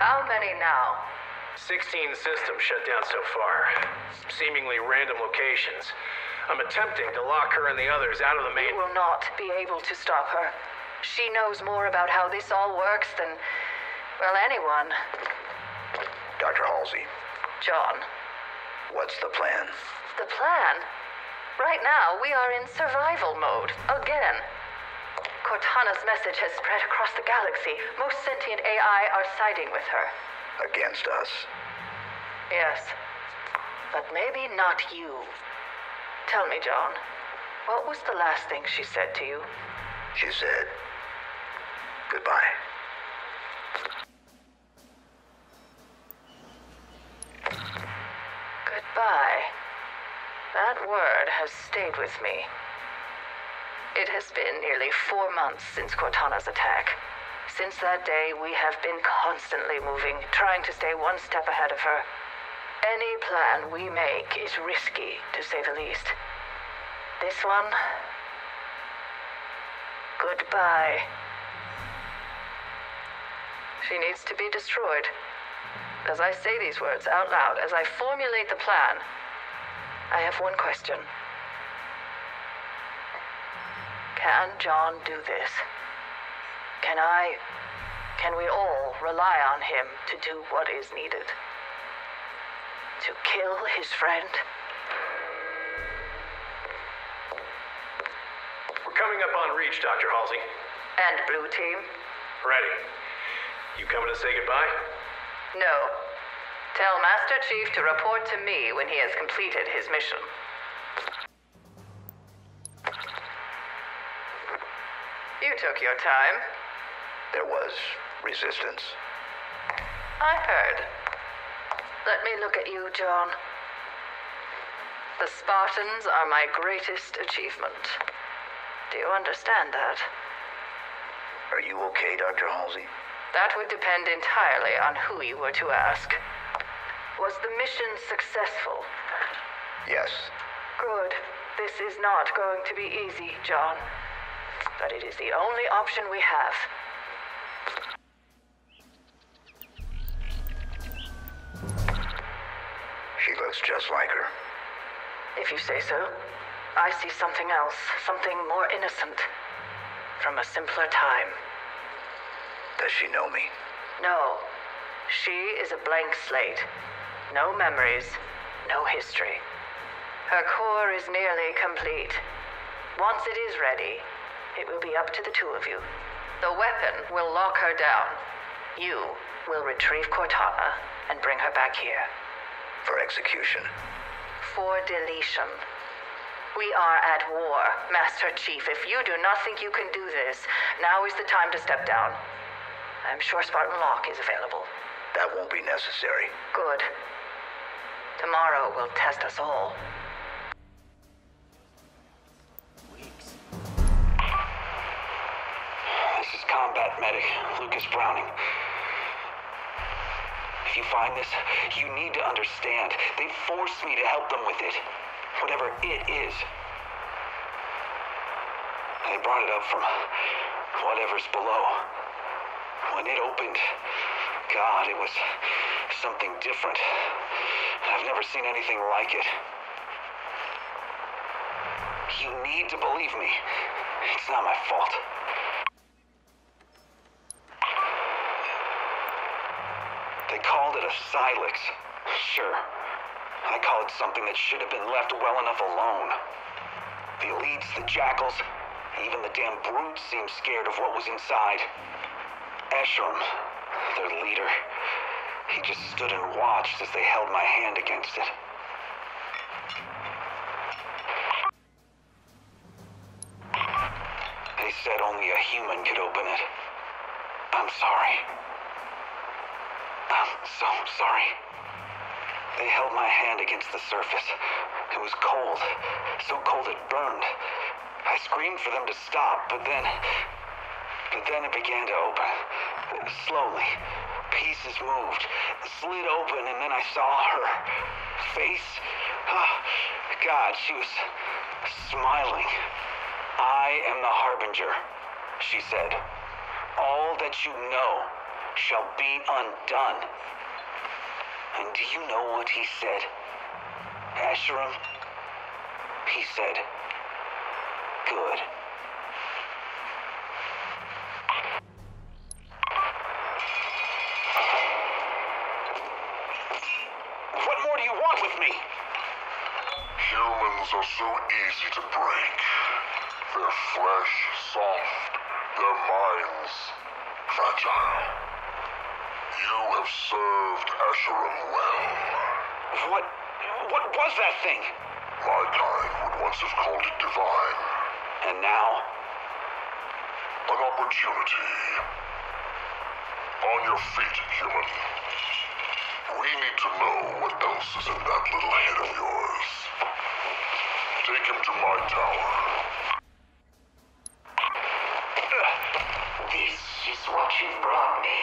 How many now? 16 systems shut down so far. Seemingly random locations. I'm attempting to lock her and the others out of the main... You will not be able to stop her. She knows more about how this all works than, well, anyone. Dr. Halsey. John. What's the plan? The plan? Right now, we are in survival mode. Again. Cortana's message has spread across the galaxy. Most sentient AI are siding with her. Against us? Yes. But maybe not you. Tell me, John, what was the last thing she said to you? She said, goodbye. Goodbye. That word has stayed with me. It has been nearly 4 months since Cortana's attack. Since that day, we have been constantly moving, trying to stay one step ahead of her. Any plan we make is risky, to say the least. This one... goodbye. She needs to be destroyed. As I say these words out loud, as I formulate the plan, I have one question. Can John do this? Can we all rely on him to do what is needed? To kill his friend? We're coming up on reach, Dr. Halsey. And Blue Team? Ready. You coming to say goodbye? No. Tell Master Chief to report to me when he has completed his mission. You took your time. There was resistance. I heard. Let me look at you, John. The Spartans are my greatest achievement. Do you understand that? Are you okay, Dr. Halsey? That would depend entirely on who you were to ask. Was the mission successful? Yes. Good. This is not going to be easy, John. But it is the only option we have. She looks just like her. If you say so. I see something else, something more innocent. From a simpler time. Does she know me? No. She is a blank slate. No memories, no history. Her core is nearly complete. Once it is ready, it will be up to the two of you. The weapon will lock her down. You will retrieve Cortana and bring her back here. For execution. For deletion. We are at war, Master Chief. If you do not think you can do this, now is the time to step down. I'm sure Spartan Locke is available. That won't be necessary. Good. Tomorrow will test us all. This is Combat Medic Lucas Browning. If you find this, you need to understand. They forced me to help them with it. Whatever it is. They brought it up from whatever's below. When it opened, God, it was something different. I've never seen anything like it. You need to believe me. It's not my fault. They called it a Silex. Sure. I call it something that should have been left well enough alone. The elites, the jackals, even the damn brutes seemed scared of what was inside. Escharum, their leader, he just stood and watched as they held my hand against it. They said only a human could open it. I'm sorry. I'm so sorry. They held my hand against the surface. It was cold. So cold it burned. I screamed for them to stop, but then it began to open. Slowly. Pieces moved, slid open, and then I saw her face. Oh, God, she was smiling. I am the Harbinger, she said. All that you know shall be undone. And do you know what he said? Asherim? He said, good. What more do you want with me? Humans are so easy to break. Their flesh soft, their minds fragile. You have served Asherim well. What was that thing? My kind would once have called it divine. And now? An opportunity. On your feet, human. We need to know what else is in that little head of yours. Take him to my tower. This is what you brought me.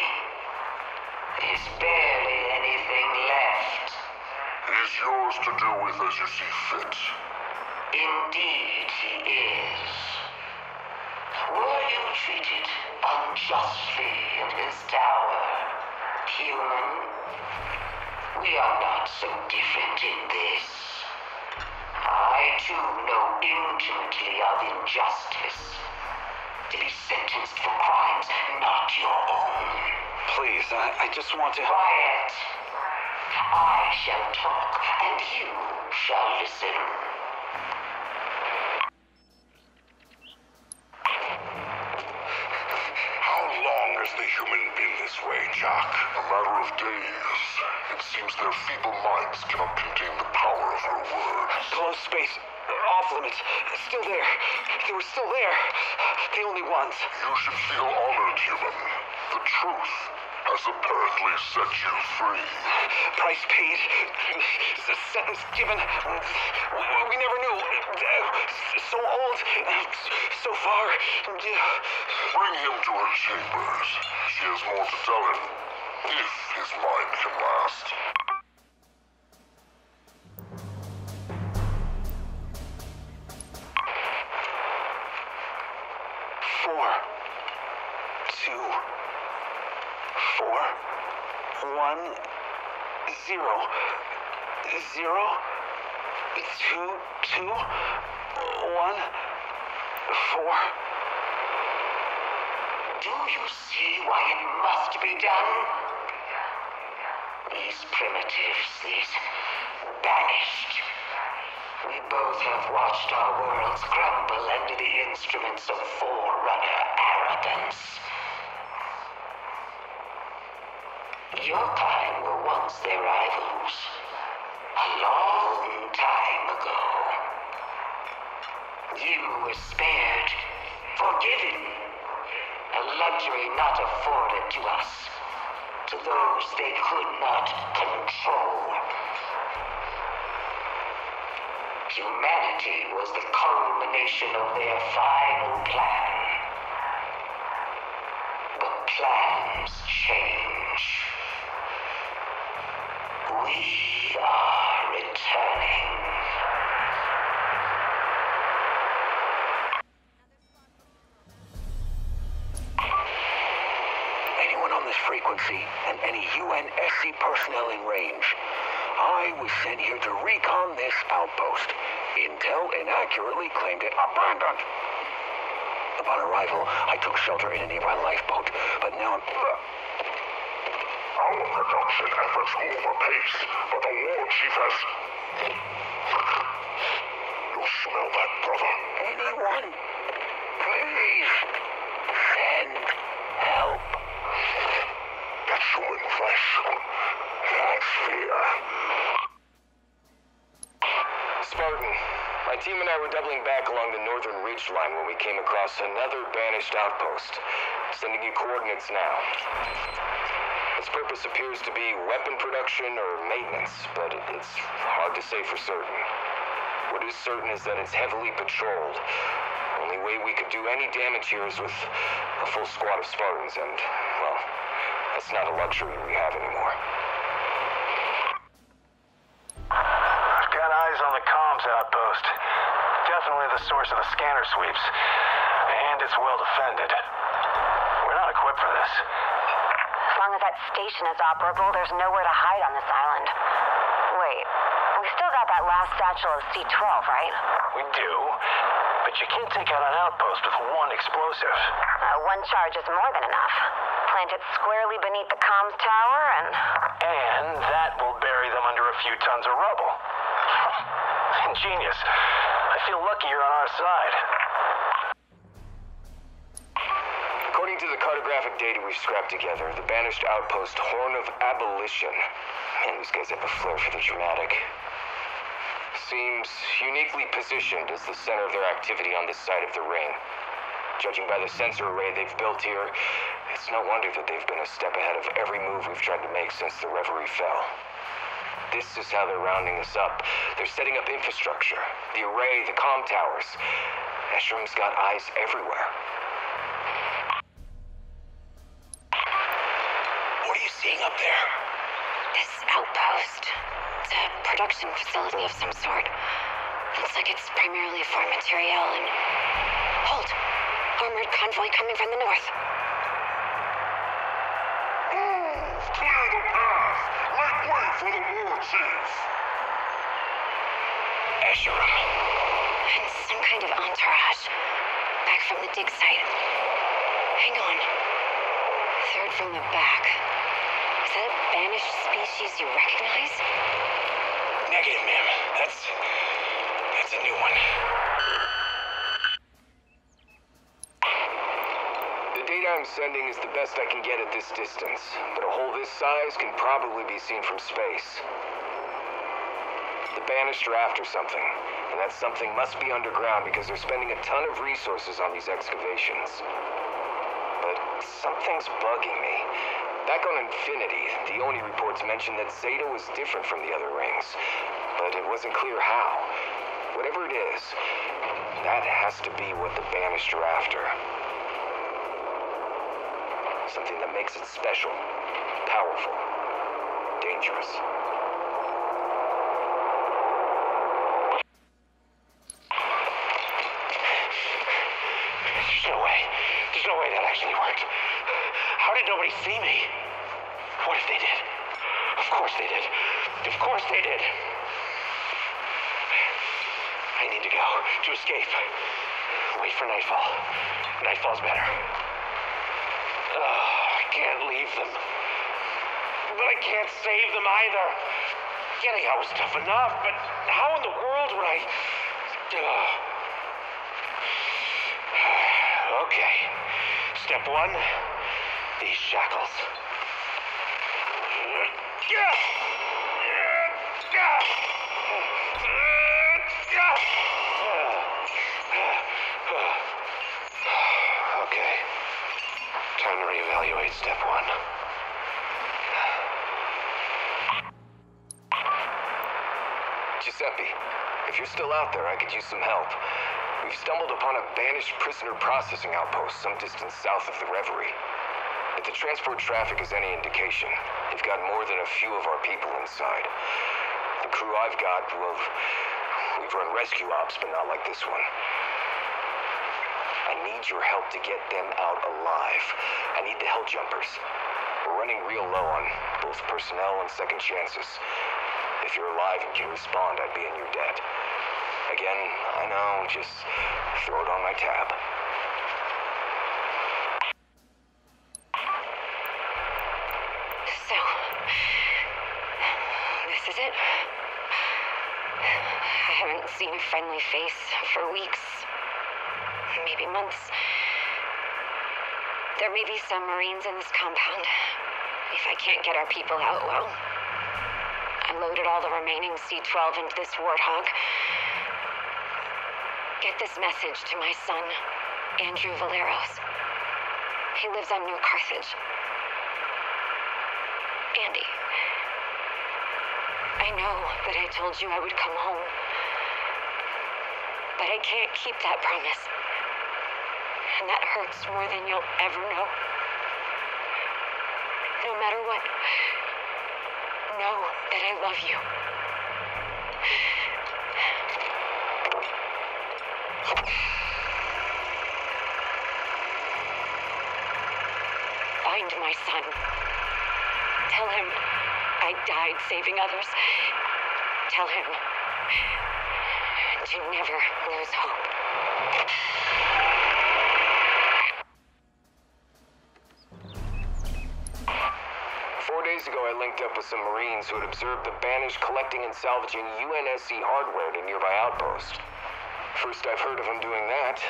There's barely anything left. He's yours to do with as you see fit. Indeed, he is. Were you treated unjustly in his tower, human? We are not so different in this. I too know intimately of injustice. To be sentenced for crimes not your own. Please, I just want to... Quiet. I shall talk, and you shall listen. How long has the human been this way, Jack? A matter of days. It seems their feeble minds cannot contain the power of her words. Closed space. Off limits. Still there. They were still there. The only ones. You should feel honored, human. The truth has apparently set you free. Price paid. Sentence given. We never knew. So old. So far. Bring him to her chambers. She has more to tell him. If his mind can last. Four. 2. 4. 1. 0. 0. 2. 2. 1. 4. Do you see why it must be done? These primitives, these banished. We both have watched our worlds crumble under the instruments of Forerunner arrogance. Your kind were once their rivals. A long time ago. You were spared, forgiven. A luxury not afforded to us. To those they could not control. Humanity was the culmination of their final plan. But plans change. We are returning. Anyone on this frequency and any UNSC personnel in range. I was sent here to recon this outpost. Intel inaccurately claimed it abandoned. Upon arrival, I took shelter in a nearby lifeboat, but now I'm... Our production efforts move apace, but the war chief has... You smell that, brother? Anyone, please, send help. That's human flesh. That's fear. Spartan, my team and I were doubling back along the northern ridge line when we came across another banished outpost. Sending you coordinates now. Its purpose appears to be weapon production or maintenance, but it's hard to say for certain. What is certain is that it's heavily patrolled. Only way we could do any damage here is with a full squad of Spartans, and, well, that's not a luxury we have anymore. I've got eyes on the comms outpost. Definitely the source of the scanner sweeps. And it's well defended. We're not equipped for this. As long as that station is operable, there's nowhere to hide on this island. Wait, we still got that last satchel of C-12, right? We do, but you can't take out an outpost with one explosive. One charge is more than enough. Plant it squarely beneath the comms tower And that will bury them under a few tons of rubble. Ingenious. I feel lucky you're on our side. According to the cartographic data we've scrapped together, the banished outpost Horn of Abolition, man, these guys have a flair for the dramatic, seems uniquely positioned as the center of their activity on this side of the ring. Judging by the sensor array they've built here, it's no wonder that they've been a step ahead of every move we've tried to make since the Reverie fell. This is how they're rounding us up. They're setting up infrastructure, the array, the comm towers. Escherum's got eyes everywhere. What are you seeing up there? this outpost. It's a production facility of some sort. Looks like it's primarily for material and... Hold! Armored convoy coming from the north. Move! Clear the path! Make way for the war chief! Escherum. And some kind of entourage. Back from the dig site. Hang on. Third from the back. Is that a banished species you recognize? Negative, ma'am. That's a new one. The data I'm sending is the best I can get at this distance, but a hole this size can probably be seen from space. The Banished are after something, and that something must be underground because they're spending a ton of resources on these excavations. But something's bugging me. Back on Infinity, the Oni reports mentioned that Zeta was different from the other rings, but it wasn't clear how. Whatever it is, that has to be what the Banished are after. Something that makes it special, powerful, dangerous. There's no way that actually worked. How did nobody see me? What if they did? Of course they did. Of course they did. I need to go to escape. Wait for nightfall. Nightfall's better. I can't leave them. But I can't save them either. Getting out was tough enough, but how in the world would I... Okay. Step one, these shackles. Okay. Time to reevaluate step one. Giuseppe, if you're still out there, I could use some help. We've stumbled upon a banished prisoner processing outpost some distance south of the Reverie. If the transport traffic is any indication, they've got more than a few of our people inside. The crew I've got, well, we've run rescue ops, but not like this one. I need your help to get them out alive. I need the hell jumpers. We're running real low on both personnel and second chances. If you're alive and can respond, I'd be in your debt. Again, I know, just throw it on my tab. So, this is it? I haven't seen a friendly face for weeks, maybe months. There may be some Marines in this compound. If I can't get our people out, well, I loaded all the remaining C-12 into this Warthog. Get this message to my son, Andrew Valeros. He lives on New Carthage. Andy, I know that I told you I would come home, but I can't keep that promise. And that hurts more than you'll ever know. No matter what, know that I love you. Find my son. Tell him I died saving others. Tell him to never lose hope. 4 days ago, I linked up with some Marines who had observed the Banished collecting and salvaging UNSC hardware at a nearby outpost. First I've heard of them doing that,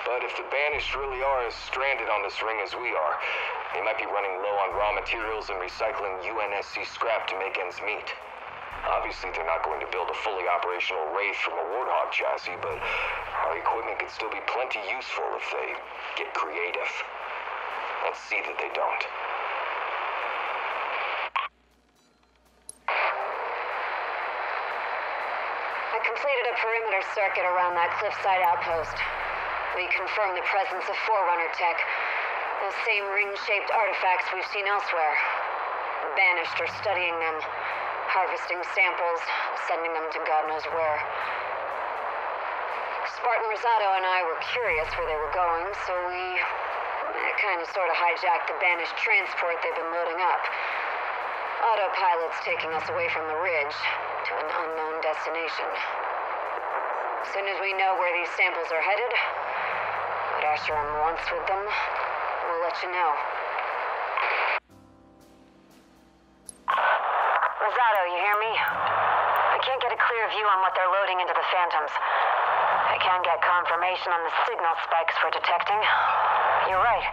but if the Banished really are as stranded on this ring as we are, they might be running low on raw materials and recycling UNSC scrap to make ends meet. Obviously, they're not going to build a fully operational Wraith from a Warthog chassis, but our equipment could still be plenty useful if they get creative. Let's see that they don't. I completed a perimeter circuit around that cliffside outpost. We confirmed the presence of Forerunner tech, the same ring-shaped artifacts we've seen elsewhere. The Banished are studying them, harvesting samples, sending them to God knows where. Spartan Rosado and I were curious where they were going, so we kind of sort of hijacked the Banished transport they've been loading up. Autopilot's taking us away from the ridge to an unknown destination. As soon as we know where these samples are headed, what Asheron wants with them, we'll let you know. Rosado, you hear me? I can't get a clear view on what they're loading into the Phantoms. I can get confirmation on the signal spikes we're detecting. You're right.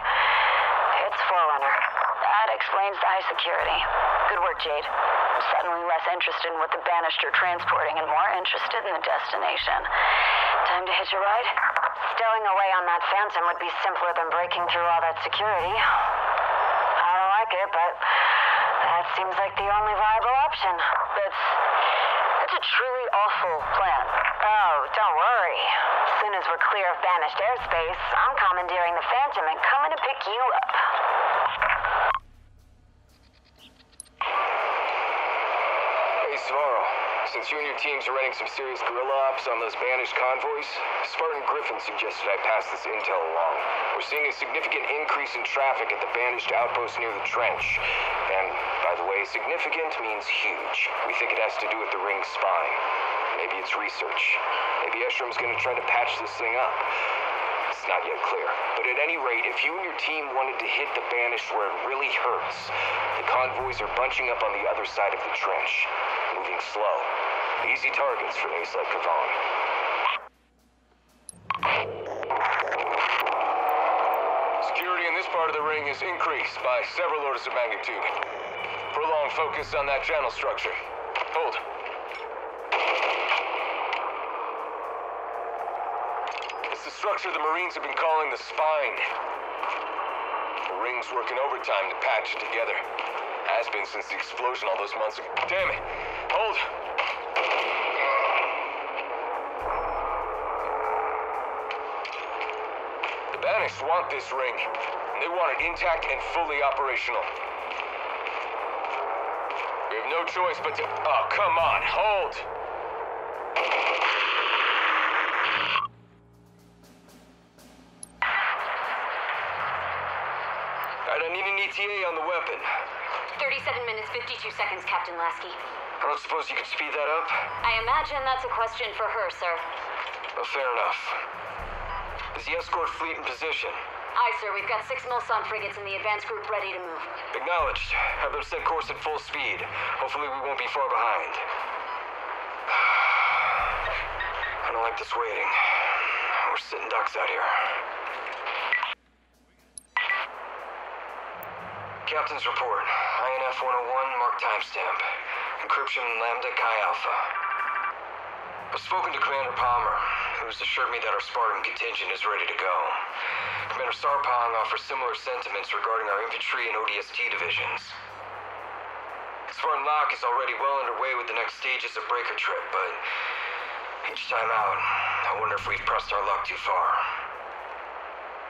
It's Forerunner. That explains the high security. Good work, Jade. I'm suddenly less interested in what the Banished are transporting and more interested in the destination. Time to hitch a ride? Stowing away on that Phantom would be simpler than breaking through all that security. I don't like it, but that seems like the only viable option. That's a truly awful plan. Oh, don't worry. As soon as we're clear of Banished airspace, I'm commandeering the Phantom and coming to pick you up. Svarro, since you and your teams are running some serious guerrilla ops on those Banished convoys, Spartan Griffin suggested I pass this intel along. We're seeing a significant increase in traffic at the Banished outpost near the trench. And, by the way, significant means huge. We think it has to do with the ring's spine. Maybe it's research. Maybe Escherum's gonna try to patch this thing up. It's not yet clear. But at any rate, if you and your team wanted to hit the Banished where it really hurts, the convoys are bunching up on the other side of the trench. Moving slow. Easy targets for an ace like Kavan. Security in this part of the ring is increased by several orders of magnitude. Prolonged focus on that channel structure. Hold. It's the structure the Marines have been calling the spine. The ring's working overtime to patch it together. Has been since the explosion all those months ago. Damn it! Hold! The Banished want this ring. And they want it intact and fully operational. We have no choice but to... Oh, come on, hold! Alright, I need an ETA on the weapon. 37 minutes, 52 seconds, Captain Lasky. I don't suppose you could speed that up? I imagine that's a question for her, sir. Well, fair enough. Is the escort fleet in position? Aye, sir. We've got 6 Mulsan frigates in the advance group ready to move. Acknowledged. Have them set course at full speed. Hopefully we won't be far behind. I don't like this waiting. We're sitting ducks out here. Captain's report. INF 101, mark timestamp. Encryption Lambda Chi Alpha. I've spoken to Commander Palmer, who's assured me that our Spartan contingent is ready to go. Commander Sarpong offers similar sentiments regarding our infantry and ODST divisions. Spartan Locke is already well underway with the next stages of Breaker Trip, but each time out, I wonder if we've pressed our luck too far.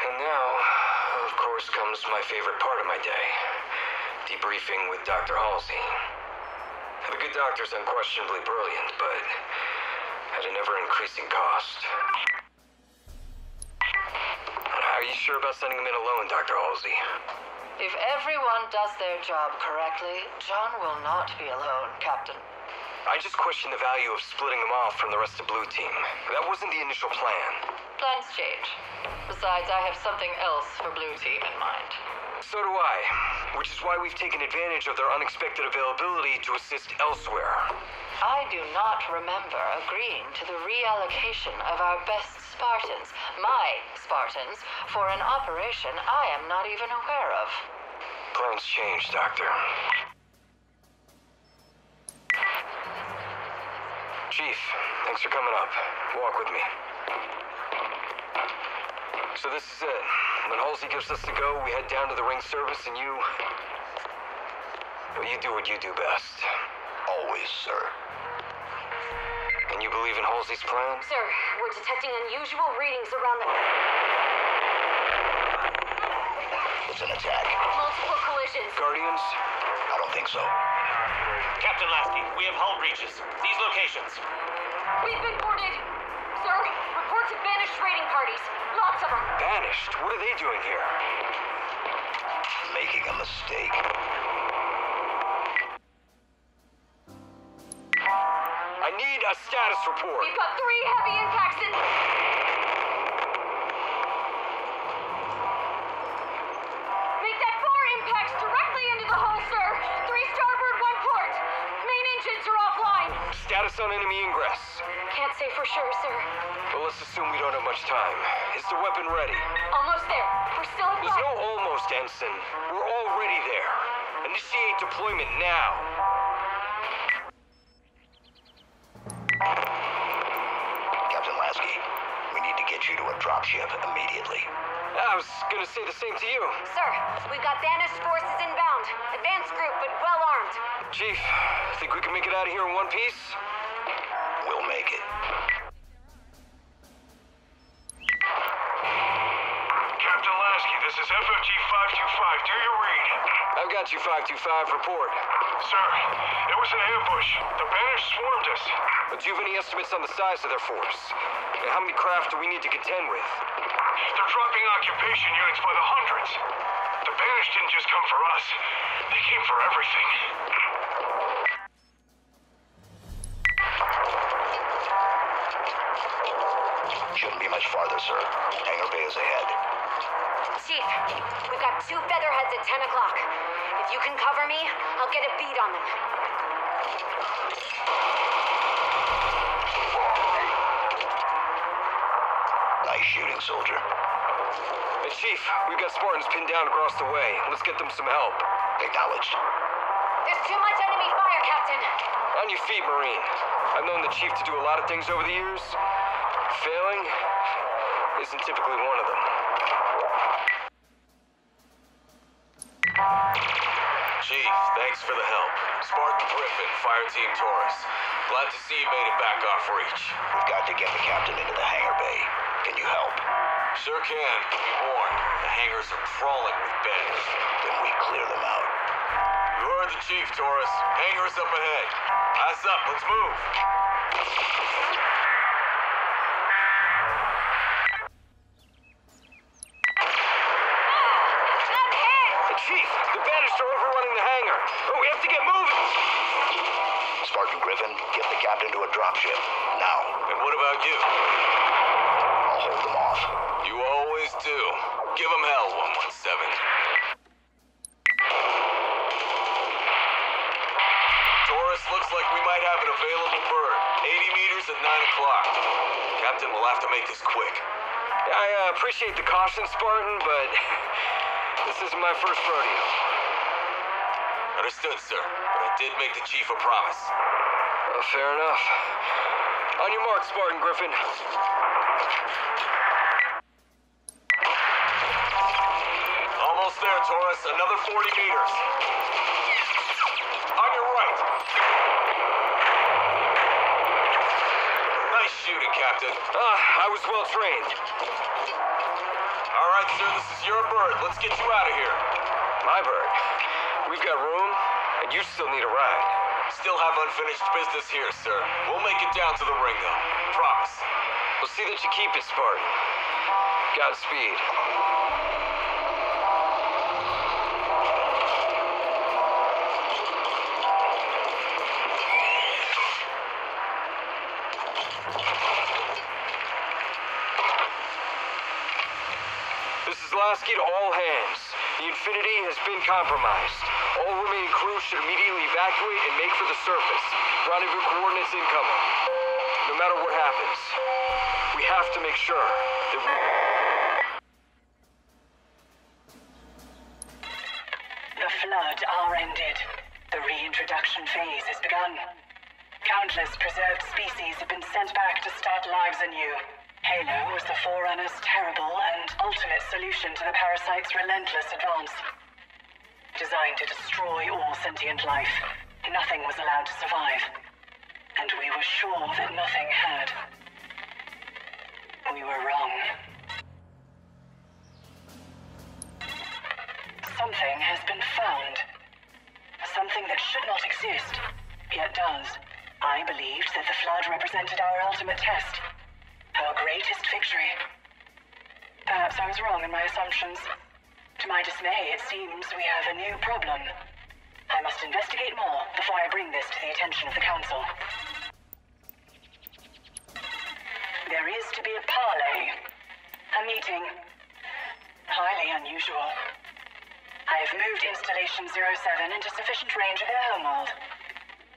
And now, of course, comes my favorite part of my day. Debriefing with Dr. Halsey. The good doctor's unquestionably brilliant, but at an ever-increasing cost. How are you sure about sending him in alone, Dr. Halsey? If everyone does their job correctly, John will not be alone, Captain. I just question the value of splitting him off from the rest of Blue Team. That wasn't the initial plan. Plans change. Besides, I have something else for Blue Team in mind. So do I, which is why we've taken advantage of their unexpected availability to assist elsewhere. I do not remember agreeing to the reallocation of our best Spartans, my Spartans, for an operation I am not even aware of. Plans change, Doctor. Chief, thanks for coming up. Walk with me. So this is it. When Halsey gives us the go, we head down to the ring service and you... Well, you do what you do best. Always, sir. And you believe in Halsey's plan? Sir, we're detecting unusual readings around the... It's an attack. Multiple collisions. Guardians? I don't think so. Captain Lasky, we have hull breaches. These locations. We've been boarded. Sir, reports of banished raiding parties. Lots of them. Banished? What are they doing here? Making a mistake. I need a status report. We've got 3 heavy impacts in... Make that 4 impacts directly into the hull, sir. 3 starboard, 1 port. Main engines are offline. Status on enemy ingress. Can't say for sure, sir. But let's assume we don't have much time. Is the weapon ready? Almost there. We're still in There's flight. no almost, Ensign. We're already there. Initiate deployment now. Captain Lasky, we need to get you to a dropship immediately. I was gonna say the same to you. Sir, we've got banished forces inbound. Advanced group, but well armed. Chief, think we can make it out of here in one piece? We'll make it. Captain Lasky, this is FFG 525. Do you read? I've got you, 525. Report. Sir, it was an ambush. The Banished swarmed us. But do you have any estimates on the size of their force? And how many craft do we need to contend with? They're dropping occupation units by the hundreds. The Banished didn't just come for us. They came for everything. Shouldn't be much farther, sir. Hangar Bay is ahead. Chief, we've got 2 featherheads at 10 o'clock. If you can cover me, I'll get a beat on them. Nice shooting, soldier. Hey, Chief, we've got Spartans pinned down across the way. Let's get them some help. Acknowledged. There's too much enemy fire, Captain. On your feet, Marine. I've known the Chief to do a lot of things over the years. Failing isn't typically one of them. Chief, thanks for the help. Spartan Griffin, Fire Team Taurus. Glad to see you made it back off reach. We've got to get the captain into the hangar bay. Can you help? Sure can. Be warned, the hangars are crawling with banished. Then we clear them out. You heard the Chief, Taurus. Hangars up ahead. Eyes up, let's move. Chief, the banished are overrunning the hangar. Oh, we have to get moving. Spartan Griffin, get the captain to a dropship. Now. And what about you? I'll hold them off. You always do. Give them hell, 117. Taurus, looks like we might have an available bird. 80 meters at 9 o'clock. Captain, we'll have to make this quick. I appreciate the caution, Spartan, but this isn't my first rodeo. Understood, sir. But I did make the Chief a promise. Fair enough. On your mark, Spartan Griffin. Almost there, Taurus. Another 40 meters. On your right. Nice shooting, Captain. I was well trained. All right, sir, this is your bird. Let's get you out of here. My bird. We've got room, and you still need a ride. Still have unfinished business here, sir. We'll make it down to the ring, though. Promise. We'll see that you keep it, Spartan. Godspeed. Infinity has been compromised. All remaining crews should immediately evacuate and make for the surface. Rendezvous coordinates incoming. No matter what happens, we have to make sure that we... The Flood are ended. The reintroduction phase has begun. Countless preserved species have been sent back to start lives anew. Halo was the Forerunner's terrible and ultimate solution to the parasite's relentless advance. Designed to destroy all sentient life, nothing was allowed to survive. And we were sure that nothing had. We were wrong. Something has been found. Something that should not exist, yet does. I believed that the Flood represented our ultimate test. Our greatest victory. Perhaps I was wrong in my assumptions. To my dismay, it seems we have a new problem. I must investigate more before I bring this to the attention of the Council. There is to be a parley. A meeting. Highly unusual. I have moved Installation 07 into sufficient range of their homeworld.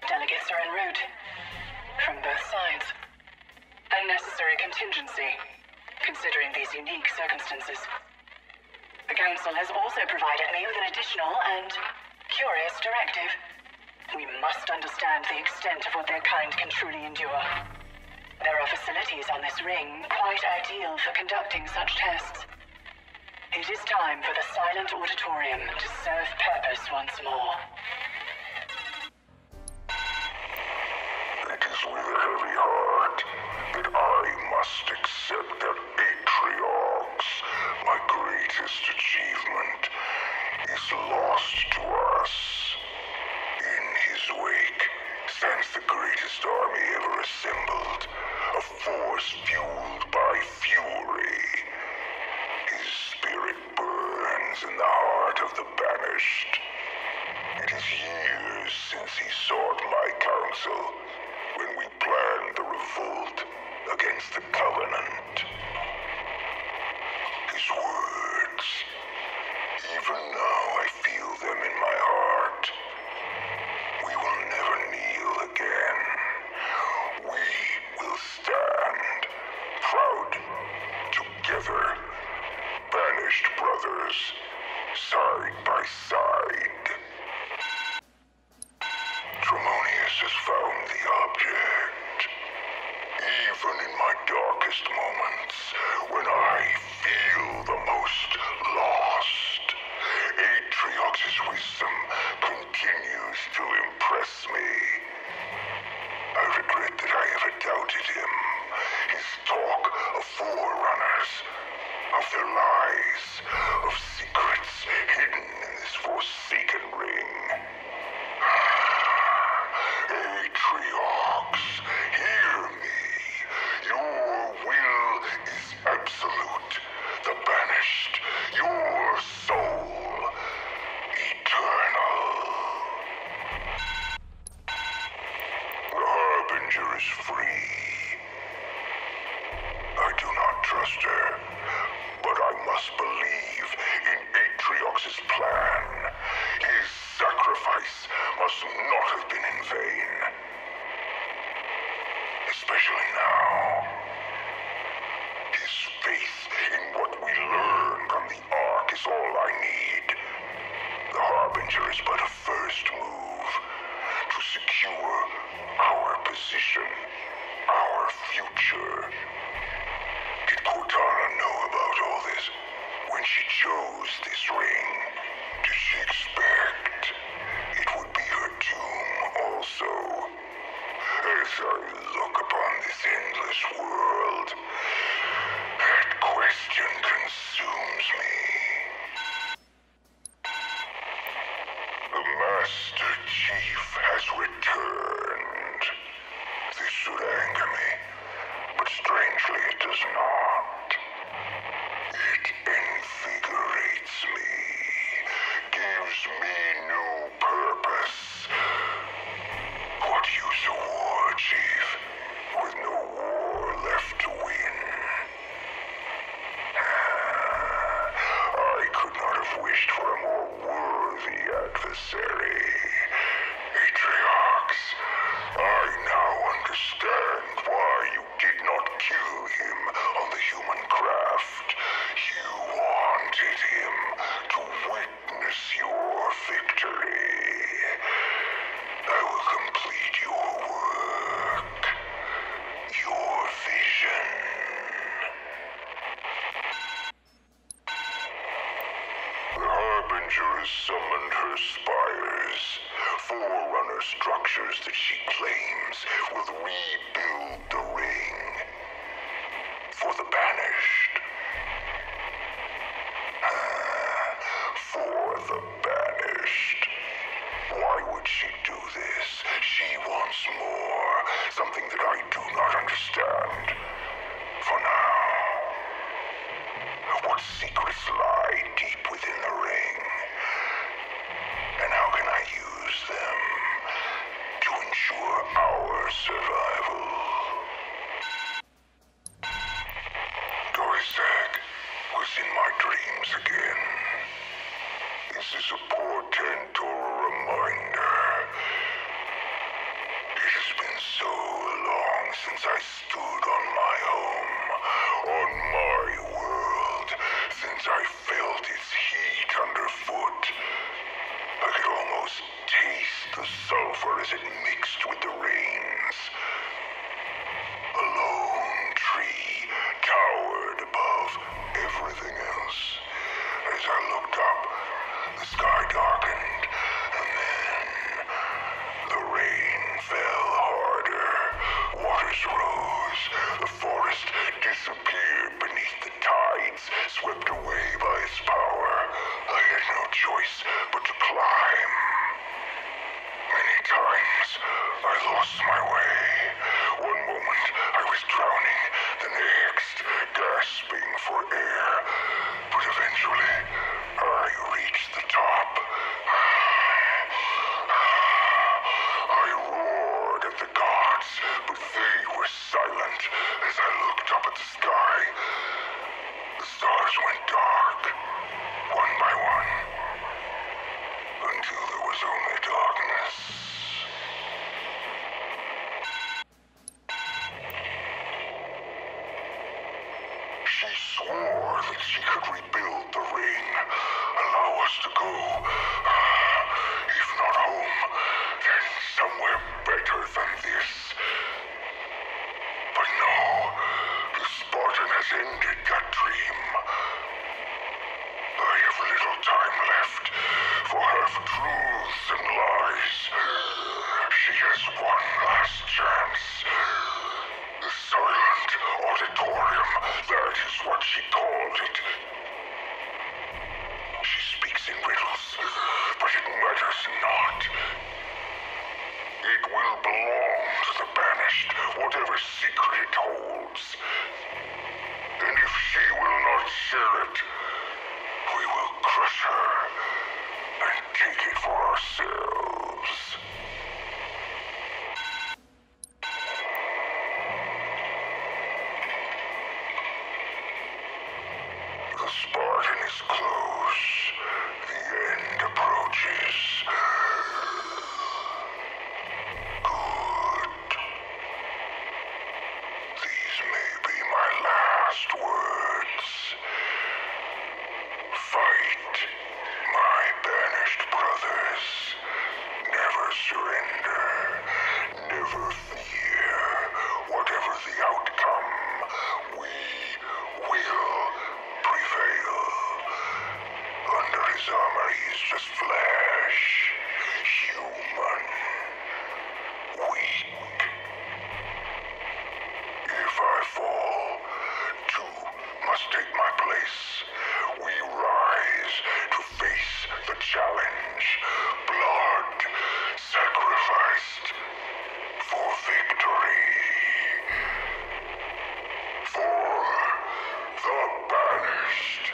Delegates are en route. From both sides. A necessary contingency, considering these unique circumstances. The Council has also provided me with an additional and curious directive. We must understand the extent of what their kind can truly endure. There are facilities on this ring quite ideal for conducting such tests. It is time for the Silent Auditorium to serve purpose once more. It is with a heavy heart that I must accept that Atriox, my greatest achievement, is lost to us. In his wake stands the greatest army ever assembled, a force fueled by fury. His spirit burns in the heart of the banished. It is years since he sought my counsel, when we planned the revolt against the Covenant. His words, even now I feel them in my heart. We will never kneel again. We will stand, proud, together, banished brothers, side by side. Tremonius has found the object. Even in my darkest moments, when I feel the most lost, Atriox's wisdom continues to impress me. I regret that I ever doubted him. His talk of Forerunners, of their lies, of secrets hidden in this forsaken ring. Atriox, hear me. Your will is absolute. The banished, your soul, eternal. The Harbinger is free. I do not trust her, but I must believe in Atriox's plan. His sacrifice must not have been in vain. Especially now. His faith in what we learned on the Ark is all I need. The Harbinger is but a first move to secure our position, our future. Did Cortana know about all this? When she chose this ring, did she expect it would be her doom also? As I look upon this endless world, that question consumes me. The Master Chief has returned. This should anger me, but strangely it does not. It invigorates me, gives me new purpose. What use a war, Chief, with no war left to win? I could not have wished for a more adversary. Atriox, I now understand why you did not kill him on the human craft. You wanted him to witness your victory. I will complete your work. Your vision. The Harbinger has summoned her spires, forerunner structures that she claims will rebuild the ring. For the banished. For the banished. Why would she do this? She wants more. Something that I do not understand. For now. What secrets lie deep within the ring? And how can I use them to ensure our survival? Dorisag was in my dreams again. This is a portent or a reminder. It has been so long since I stood on my home, on my world, since I felt its heat underfoot. I could almost taste the sulfur as it mixed with the rains. A lone tree towered above everything else. As I looked up, the sky darkened, and then the rain fell harder. Waters rose. The forest disappeared beneath the tides, swept away by its power. I had no choice but to climb. Many times I lost my way. One moment I was drowning, the next gasping for air. But eventually I reached the top. I roared at the gods, but they were silent as I looked up at the sky. The stars went dark, one by one, until there was only darkness. She swore that she could rebuild the ring, allow us to go. If not home, then somewhere better than this. But no, the Spartan has ended that dream. I have little time left for half-truths and lies. She has one last chance. The silent auditorium, that is what she called it. She speaks in riddles, but it matters not. It will belong to the banished, whatever secret it holds. And if she will not share it, we will crush her and take it for ourselves. The Spartan is close. The end approaches. Good. These may be my last words. Fight, my banished brothers. Never surrender. Never fear. Whatever the outcome, we will prevail. Under his armor, he is just flesh. Human. Weak. If I fall, two must take my place. We rise to face the challenge. Blood sacrificed for victory. For the banished.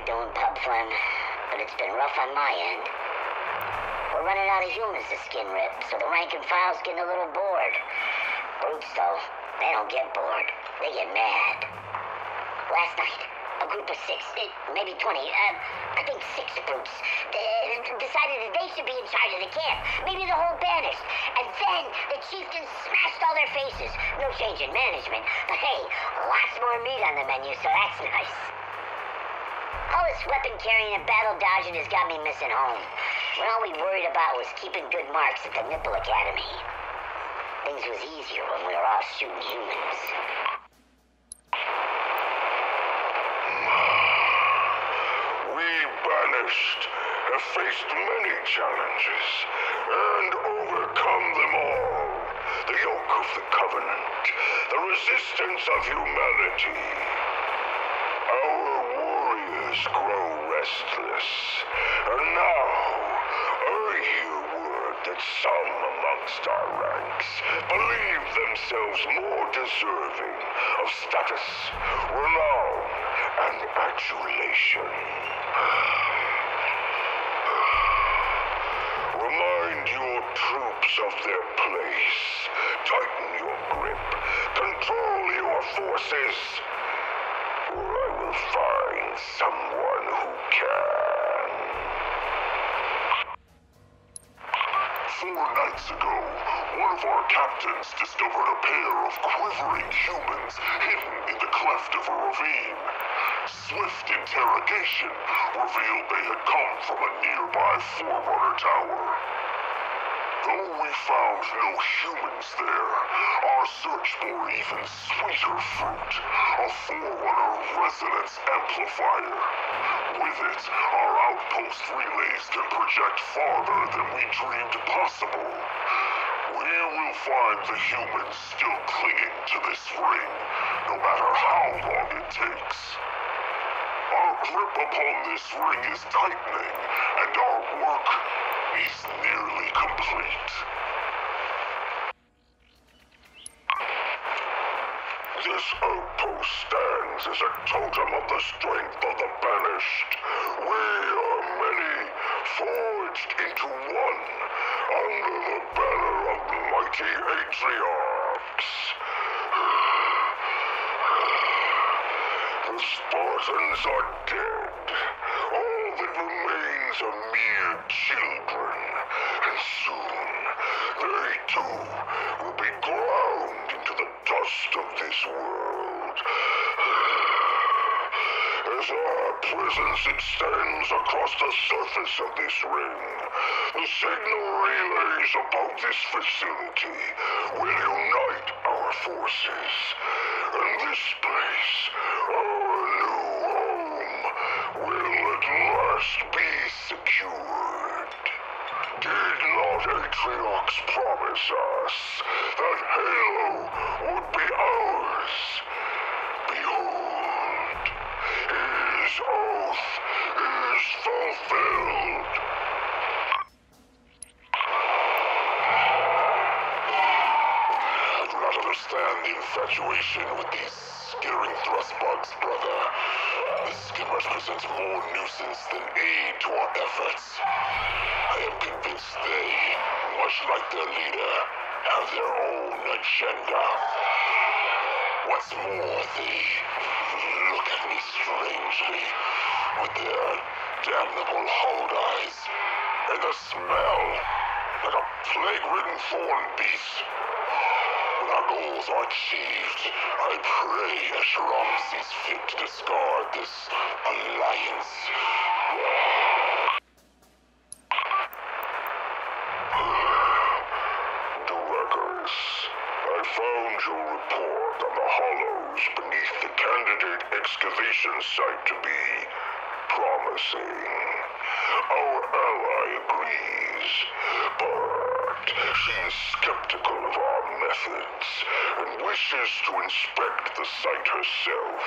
we're doing, Pub Flem, but it's been rough on my end. We're running out of humans to skin rip, so the rank and file's getting a little bored. Brutes, though, they don't get bored. They get mad. Last night, a group of 6, maybe 20, I think 6 brutes, decided that they should be in charge of the camp. Maybe the whole Banished. And then the chieftains smashed all their faces. No change in management, but hey, lots more meat on the menu, so that's nice. All this weapon carrying and battle dodging has got me missing home. When all we worried about was keeping good marks at the Nipple Academy. Things was easier when we were all shooting humans. We Banished have faced many challenges and overcome them all. The yoke of the Covenant, the resistance of humanity. Our warriors grow restless, and now I hear word that some amongst our ranks believe themselves more deserving of status, renown, and adulation. Remind your troops of their place. Tighten your grip. Control your forces. Or I will find someone who can. 4 nights ago, one of our captains discovered a pair of quivering humans hidden in the cleft of a ravine. Swift interrogation revealed they had come from a nearby Forerunner tower. Though we found no humans there, our search bore even sweeter fruit, a Forerunner resonance amplifier. With it, our outpost relays can project farther than we dreamed possible. We will find the humans still clinging to this ring, no matter how long it takes. Our grip upon this ring is tightening, and our work is nearly complete. This outpost stands as a totem of the strength of the Banished. We are many, forged into one, under the banner of mighty Atriarchs. The Spartans are dead. All that remains are mere children. And soon, they too will be ground into the dust of this world. As our presence extends across the surface of this ring, the signal relays about this facility will unite our forces. And this place, our new home, will at last be secured. Did not Atriox promise us that Halo would be ours? Behold, his oath is fulfilled. I do not understand the infatuation with these skittering thrust bugs, brother. The skimmers present more nuisance than aid to our efforts. I am convinced they, much like their leader, have their own agenda. What's more, they look at me strangely with their damnable hold eyes and the smell like a plague-ridden thorn beast. When our goals are achieved, I pray Escharum sees fit to discard this alliance. Directors, I found your report on the hollows beneath the candidate excavation site to be promising. Our ally agrees, but she is skeptical of our methods and wishes to inspect the site herself.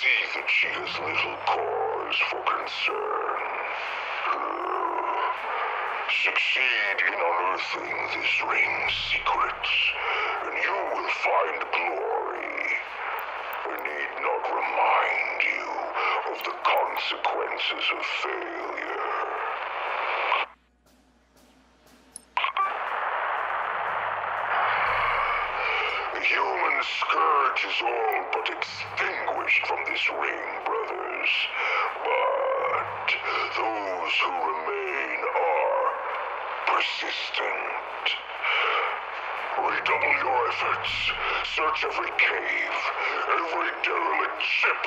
See that she has little cause for concern. Succeed in unearthing this ring's secrets, and you will find glory. I need not remind you of the consequences. human scourge is all but extinguished from this ring, brothers. But those who remain are persistent. Redouble your efforts. Search every cave, every derelict ship,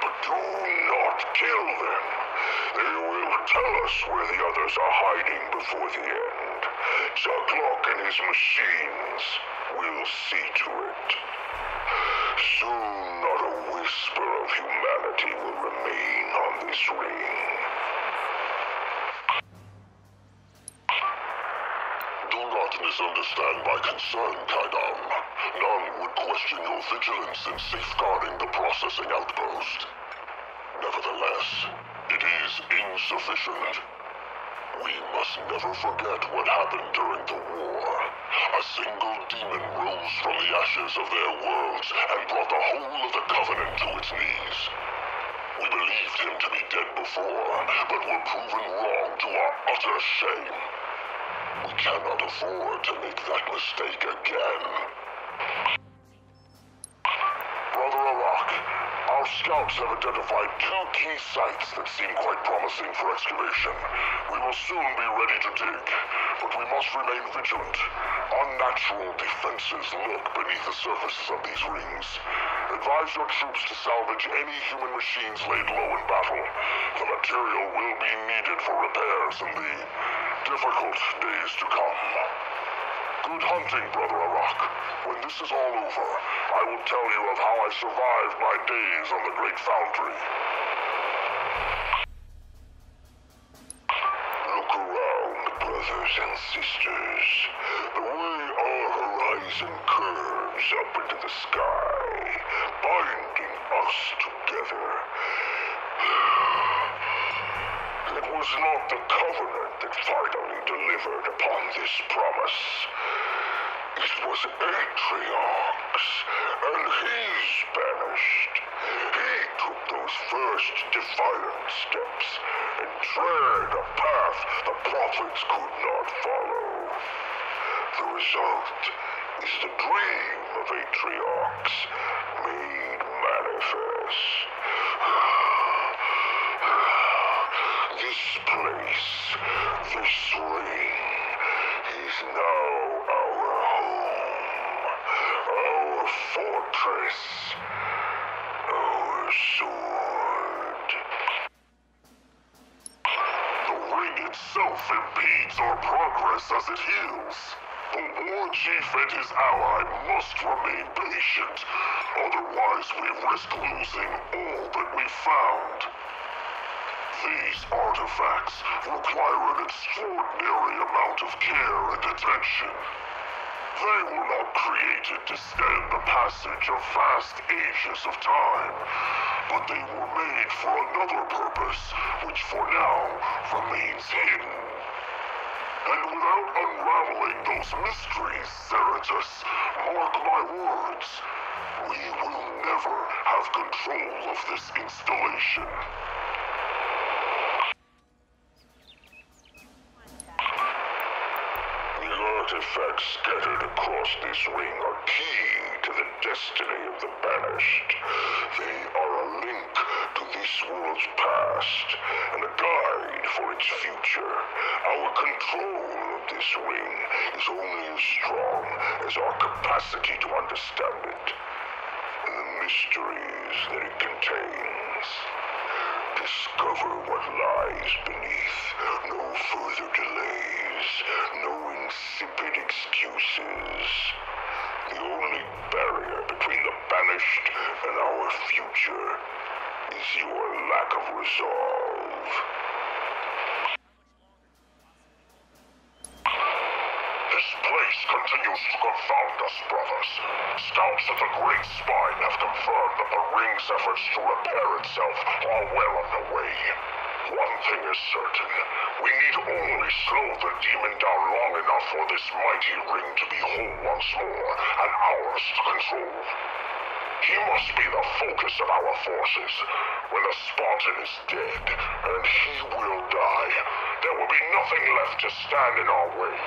but do not kill them. They will tell us where the others are hiding before the end. Chuglock and his machines will see to it. Soon not a whisper of humanity will remain on this ring. Do not misunderstand my concern, Kaidam. None would question your vigilance in safeguarding the processing outpost. Nevertheless, it is insufficient. We must never forget what happened during the war. A single demon rose from the ashes of their worlds and brought the whole of the Covenant to its knees. We believed him to be dead before, but were proven wrong to our utter shame. We cannot afford to make that mistake again. Brother Arak, our scouts have identified 2 key sites that seem quite promising for excavation. We will soon be ready to dig, but we must remain vigilant. Unnatural defenses lurk beneath the surfaces of these rings. Advise your troops to salvage any human machines laid low in battle. The material will be needed for repairs in the difficult days to come. Good hunting, Brother Arak. When this is all over, I will tell you of how I survived my days on the Great Foundry. Look around, brothers and sisters. The way our horizon curves up into the sky, binding us together. It was not the Covenant that finally delivered upon this promise. It was Atriox, and he's banished. He took those first defiant steps and tread a path the prophets could not follow. The result is the dream of Atriox made manifest. This place, this ring, is now our home, our fortress, our sword. The ring itself impedes our progress as it heals. The war chief and his ally must remain patient, otherwise we risk losing all that we found. These artifacts require an extraordinary amount of care and attention. They were not created to stand the passage of vast ages of time, but they were made for another purpose, which for now remains hidden. And without unraveling those mysteries, Cerritus, mark my words, we will never have control of this installation. Artifacts scattered across this ring are key to the destiny of the Banished. They are a link to this world's past and a guide for its future. Our control of this ring is only as strong as our capacity to understand it and the mysteries that it contains. Discover what lies beneath. No further delays. No insipid excuses. The only barrier between the Banished and our future is your lack of resolve. This place continues to confound us, brothers. Scouts at the Great Spine have confirmed that the ring's efforts to repair itself are well underway. One thing is certain. We need only slow the demon down long enough for this mighty ring to be whole once more, and ours to control. He must be the focus of our forces. When the Spartan is dead, and he will die, there will be nothing left to stand in our way.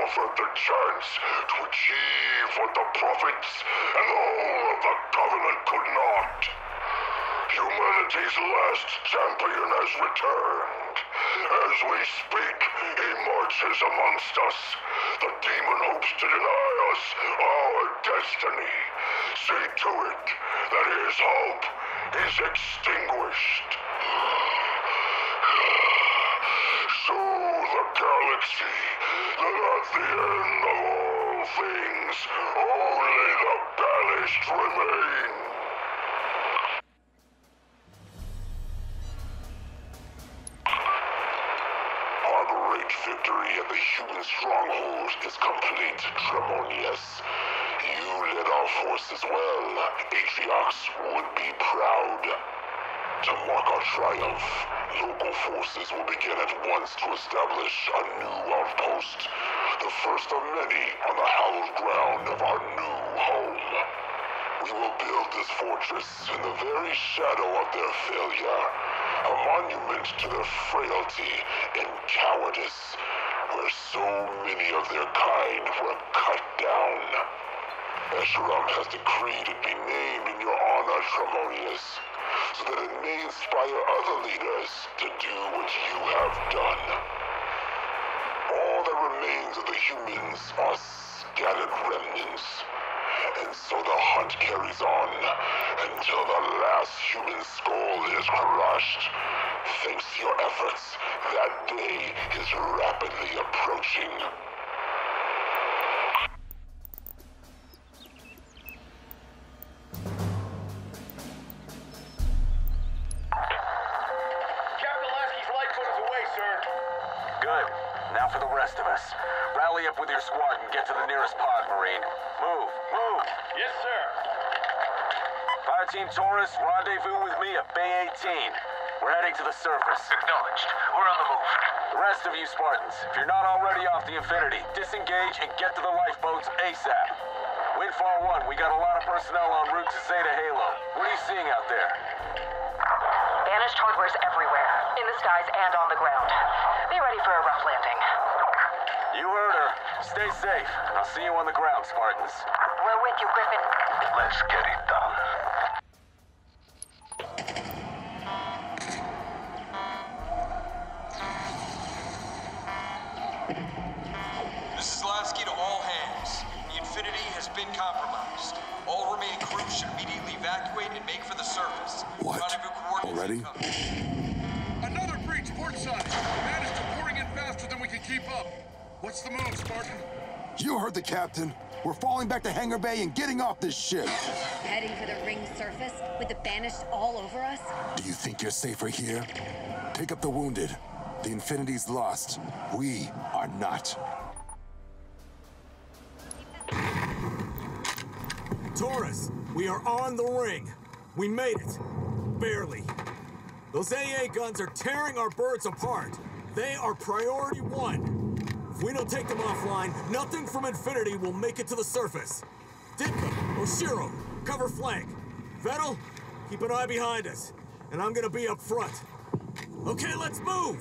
offered the chance to achieve what the prophets and the whole of the Covenant could not. Humanity's last champion has returned. As we speak, he marches amongst us. The demon hopes to deny us our destiny. See to it that his hope is extinguished. Show the galaxy that at the end of all things, only the banished remain. Our great victory at the human stronghold is complete, Tremonius. You led our forces well. Atriox would be proud. To mark our triumph, local forces will begin at once to establish a new outpost. The first of many on the hallowed ground of our new home. We will build this fortress in the very shadow of their failure. A monument to their frailty and cowardice, where so many of their kind were cut down. Escharum has decreed it be named in your honor, Tremonius, so that it may inspire other leaders to do what you have done. All that remains of the humans are scattered remnants, and so the hunt carries on until the last human skull is crushed. Thanks to your efforts, that day is rapidly approaching. Captain Lasky's Lightfoot is away, sir. Good. Now for the rest of us. Rally up with your squad and get to the nearest pod, Marine. Move, move! Yes, sir. Fire Team Taurus, rendezvous with me at Bay 18. We're heading to the surface. Acknowledged. We're on the move. The rest of you Spartans, if you're not already off the Infinity, disengage and get to the lifeboats ASAP. Windfall 1, we got a lot of personnel en route to Zeta Halo. What are you seeing out there? Banished hardware's everywhere, in the skies and on the ground. Be ready for a rough landing. You heard her. Stay safe. I'll see you on the ground, Spartans. We're with you, Griffin. Let's get it done. This is Lasky to all hands. The Infinity has been compromised. All remaining crew should immediately evacuate and make for the surface. What? Rendezvous coordinates Already? incoming. Another breach port side. Banished are pouring in faster than we can keep up. What's the move, Spartan? You heard the captain. We're falling back to Hangar Bay and getting off this ship. Heading for the ring surface with the Banished all over us? Do you think you're safer here? Pick up the wounded. The Infinity's lost. We are not. Taurus, we are on the ring. We made it. Barely. Those AA guns are tearing our birds apart. They are priority 1. If we don't take them offline, nothing from Infinity will make it to the surface. Ditka, Oshiro, cover flank. Vettel, keep an eye behind us. And I'm gonna be up front. Okay, let's move!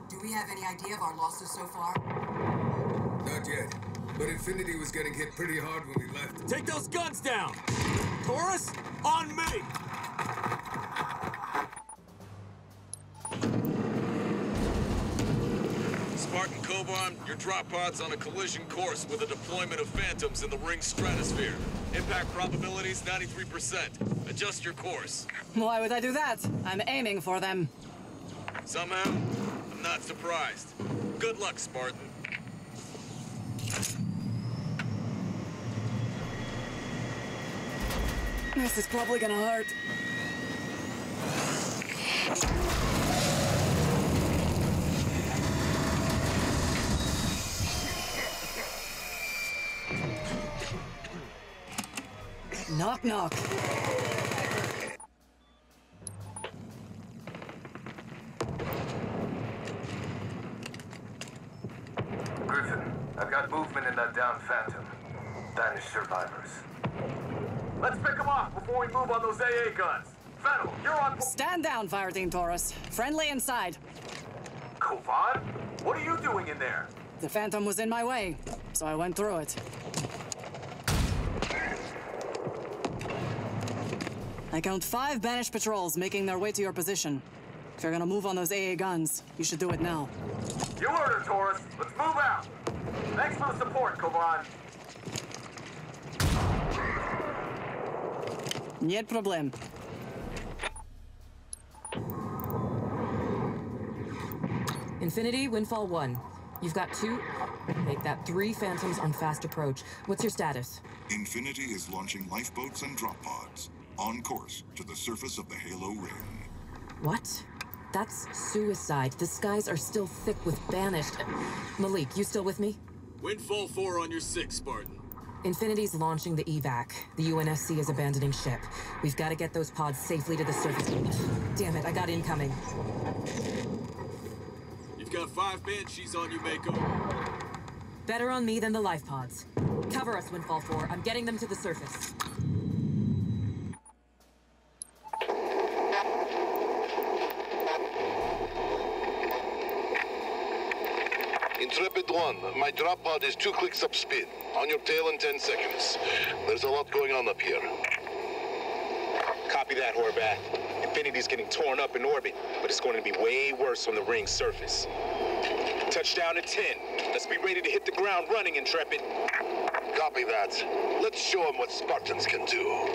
Do we have any idea of our losses so far? Not yet, but Infinity was getting hit pretty hard when we left. Take those guns down! Taurus, on me! Spartan Koban, your drop pod's on a collision course with a deployment of Phantoms in the ring's stratosphere. Impact probability's 93%. Adjust your course. Why would I do that? I'm aiming for them. Somehow, I'm not surprised. Good luck, Spartan. This is probably gonna hurt. Knock, knock. Griffin, I've got movement in that downed Phantom. Banished survivors. Let's pick them off before we move on those AA guns. Vettel, you're on... Stand down, Fire Team Taurus. Friendly inside. Kovan? What are you doing in there? The Phantom was in my way, so I went through it. I count 5 banished patrols making their way to your position. If you're gonna move on those AA guns, you should do it now. You heard her, Taurus. Let's move out. Thanks for the support, Kovan. Niet problem. Infinity, Windfall 1. You've got 3 Phantoms on fast approach. What's your status? Infinity is launching lifeboats and drop pods, on course to the surface of the Halo Ring. What? That's suicide. The skies are still thick with banished. Malik, you still with me? Windfall 4 on your 6, Spartan. Infinity's launching the evac. The UNSC is abandoning ship. We've got to get those pods safely to the surface. Damn it, I got incoming. You've got 5 Banshees on you, Mako. Better on me than the life pods. Cover us, Windfall 4. I'm getting them to the surface. Intrepid 1, my drop pod is 2 clicks up speed. On your tail in 10 seconds. There's a lot going on up here. Copy that, Horvath. Infinity's getting torn up in orbit, but it's going to be way worse on the ring's surface. Touchdown at 10. Let's be ready to hit the ground running, Intrepid. Copy that. Let's show them what Spartans can do.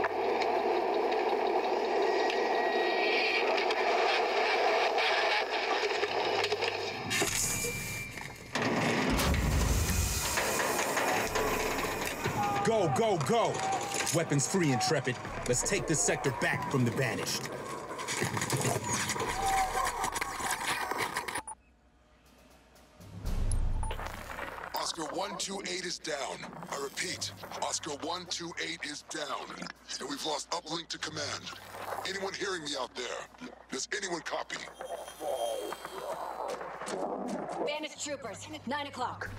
Go, go, go! Weapons free, Intrepid. Let's take this sector back from the Banished. Oscar 128 is down. I repeat, Oscar 128 is down. And we've lost uplink to command. Anyone hearing me out there? Does anyone copy? Banished troopers, 9 o'clock.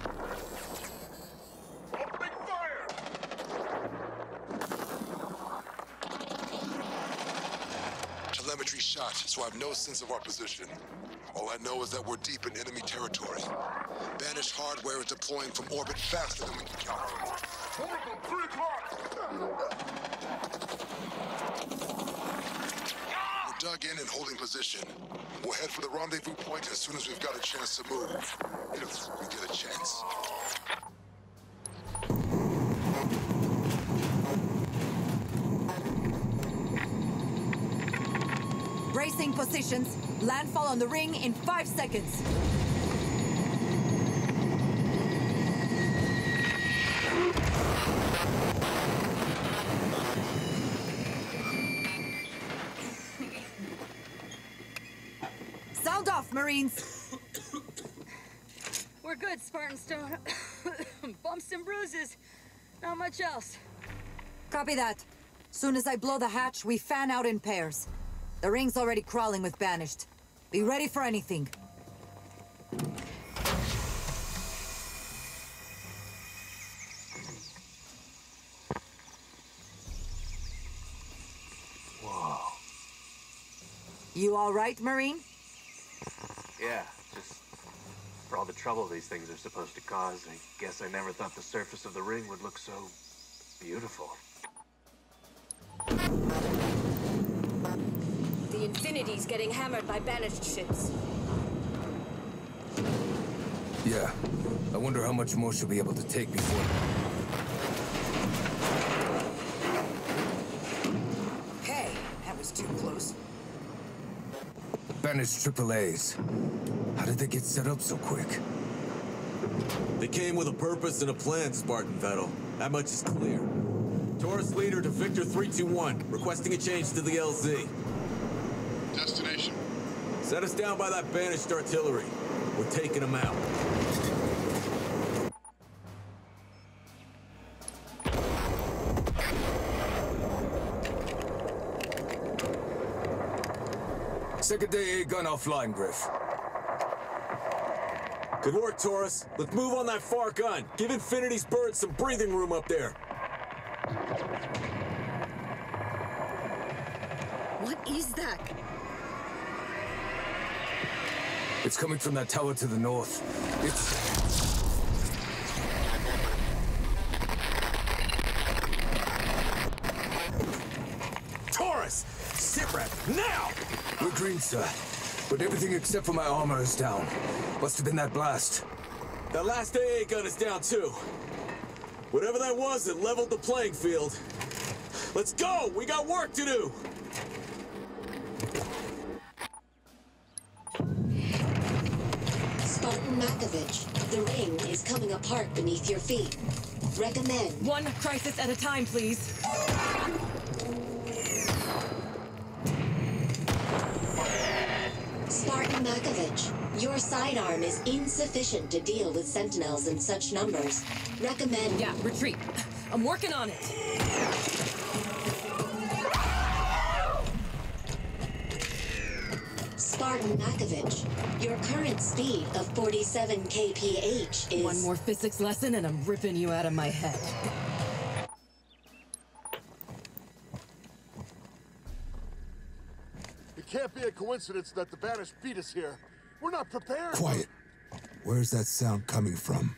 Telemetry shot, so I have no sense of our position. All I know is that we're deep in enemy territory. Banished hardware is deploying from orbit faster than we can calculate. 3 o'clock! We're dug in and holding position. We'll head for the rendezvous point as soon as we've got a chance to move. If we get a chance. Bracing positions. Landfall on the ring in 5 seconds. Sound off, Marines. We're good, Spartan Stone. Bumps and bruises. Not much else. Copy that. Soon as I blow the hatch, we fan out in pairs. The ring's already crawling with Banished. Be ready for anything. Whoa. You all right, Marine? Yeah, just for all the trouble these things are supposed to cause, I guess I never thought the surface of the ring would look so beautiful. The Infinity's getting hammered by banished ships. Yeah. I wonder how much more she'll be able to take before... Hey, that was too close. Banished AAAs. How did they get set up so quick? They came with a purpose and a plan, Spartan Vettel. That much is clear. Taurus leader to Victor 321, requesting a change to the LZ. Destination. Set us down by that banished artillery. We're taking them out. Second day A gun offline, Griff. Good work, Taurus. Let's move on that far gun. Give Infinity's birds some breathing room up there. What is that? It's coming from that tower to the north. It's... Taurus! Sitrep, now! We're green, sir. But everything except for my armor is down. Must have been that blast. That last AA gun is down, too. Whatever that was, it leveled the playing field. Let's go! We got work to do! Spartan Makovich, the ring is coming apart beneath your feet. Recommend. One crisis at a time, please. Spartan Makovich, your sidearm is insufficient to deal with sentinels in such numbers. Recommend. Yeah, retreat. I'm working on it. Spartan Makovich, your current speed of 47 kph is... One more physics lesson and I'm ripping you out of my head. It can't be a coincidence that the Banished beat us here. We're not prepared. Quiet. Where's that sound coming from?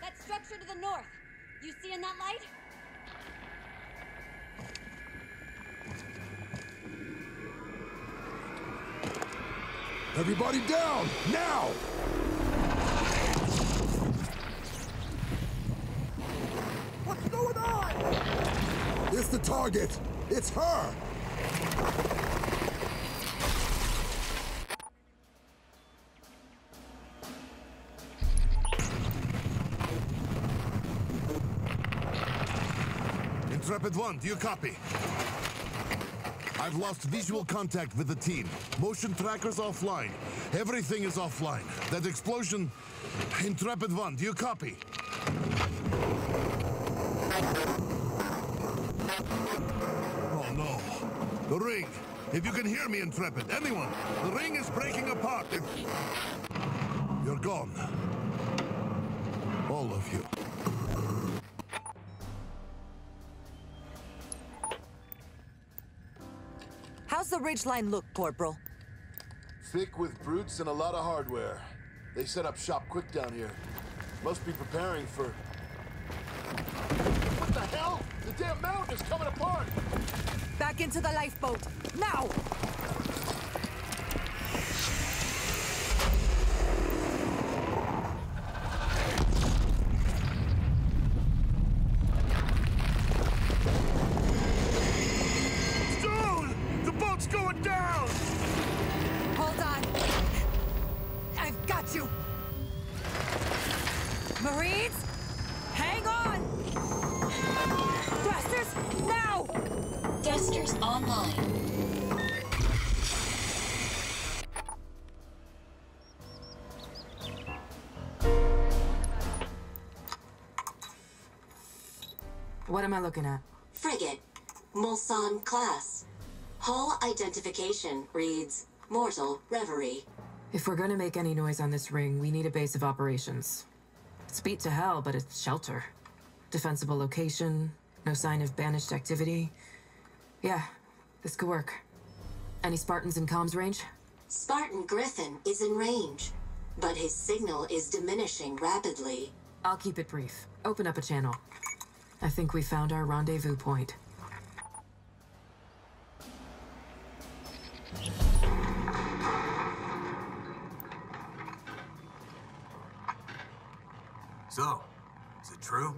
That structure to the north. You seeing that light? Everybody down, now! What's going on? It's the target. It's her. Intrepid 1, do you copy? I've lost visual contact with the team. Motion trackers offline. Everything is offline. That explosion... Intrepid 1, do you copy? Oh no. The ring. If you can hear me, Intrepid, anyone, the ring is breaking apart. You're gone. All of you. How's the ridgeline look, Corporal? Thick with brutes and a lot of hardware. They set up shop quick down here. Must be preparing for... What the hell? The damn mountain is coming apart! Back into the lifeboat, now! Going down! Hold on. I've got you. Marines, hang on! Thrusters, now! Thrusters online. What am I looking at? Frigate. Mulsanne class. Hull identification reads Mortal Reverie. If we're gonna make any noise on this ring, we need a base of operations. It's beat to hell, but it's shelter. Defensible location, no sign of banished activity. Yeah, this could work. Any Spartans in comms range? Spartan Griffin is in range, but his signal is diminishing rapidly. I'll keep it brief. Open up a channel. I think we found our rendezvous point. So, is it true?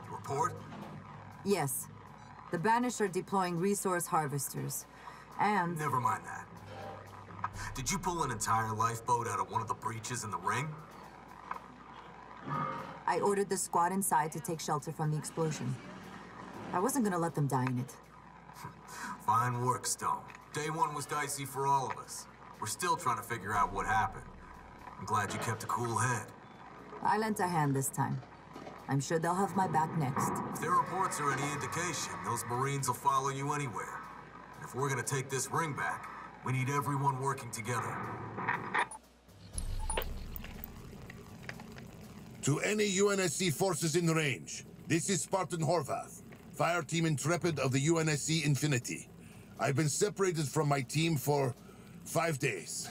Report? Yes. The Banished are deploying resource harvesters. And... Never mind that. Did you pull an entire lifeboat out of one of the breaches in the ring? I ordered the squad inside to take shelter from the explosion. I wasn't gonna let them die in it. Fine work, Stone. Day one was dicey for all of us. We're still trying to figure out what happened. I'm glad you kept a cool head. I lent a hand this time. I'm sure they'll have my back next. If their reports are any indication, those Marines will follow you anywhere. And if we're gonna take this ring back, we need everyone working together. To any UNSC forces in range, this is Spartan Horvath, Fire Team Intrepid of the UNSC Infinity. I've been separated from my team for 5 days,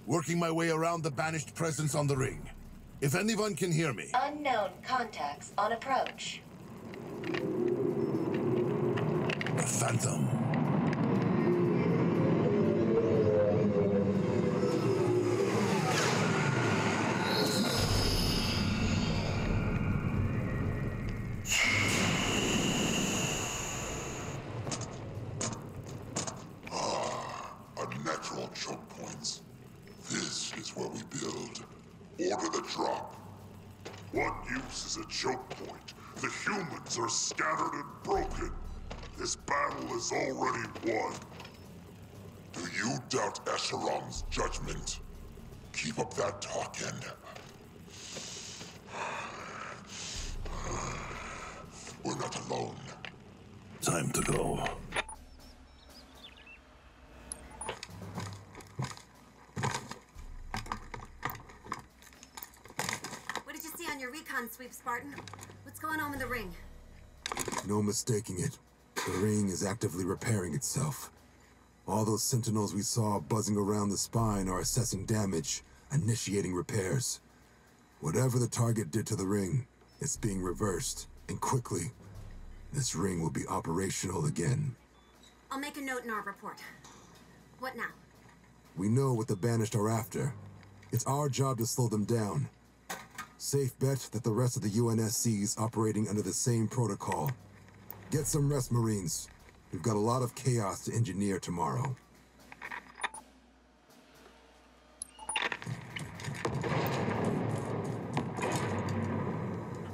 working my way around the banished presence on the ring. If anyone can hear me. Unknown contacts on approach. A phantom. Unnatural choke points. This is where we build. Order the drop. What use is a choke point? The humans are scattered and broken. This battle is already won. Do you doubt Escherum's judgment? Keep up that talking. We're not alone. Time to go. What did you see on your recon sweep, Spartan? What's going on with the ring? No mistaking it. The ring is actively repairing itself. All those sentinels we saw buzzing around the spine are assessing damage, initiating repairs. Whatever the target did to the ring, it's being reversed, and quickly. This ring will be operational again. I'll make a note in our report. What now? We know what the Banished are after. It's our job to slow them down. Safe bet that the rest of the UNSC is operating under the same protocol. Get some rest, Marines. We've got a lot of chaos to engineer tomorrow.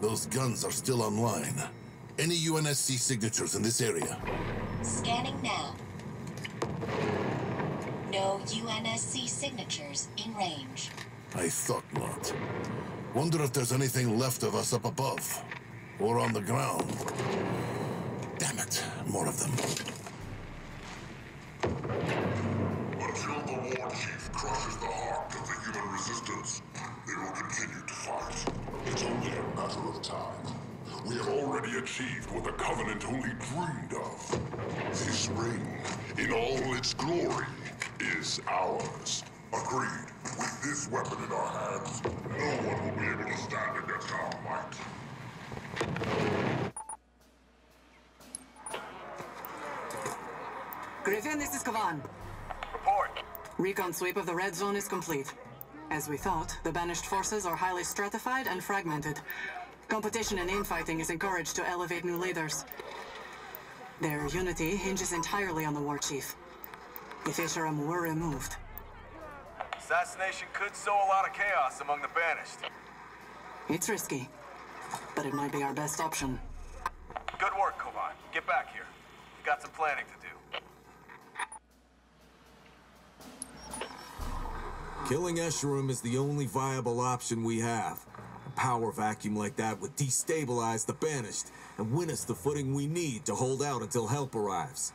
Those guns are still online. Any UNSC signatures in this area? Scanning now. No UNSC signatures in range. I thought not. Wonder if there's anything left of us up above. Or on the ground. Damn it, more of them. Until the War Chief crushes the heart of the human resistance, they will continue to fight. It's only a matter of time. We have already achieved what the Covenant only dreamed of. This ring, in all its glory, is ours. Agreed. With this weapon in our hands, no one will be able to stand against our might. Griffin, this is Kavan. Report. Recon sweep of the red zone is complete. As we thought, the banished forces are highly stratified and fragmented. Competition and infighting is encouraged to elevate new leaders. Their unity hinges entirely on the war chief. If Escherum were removed... Assassination could sow a lot of chaos among the Banished. It's risky, but it might be our best option. Good work, Kovan. Get back here. We've got some planning to do. Killing Escherum is the only viable option we have. A power vacuum like that would destabilize the Banished and win us the footing we need to hold out until help arrives.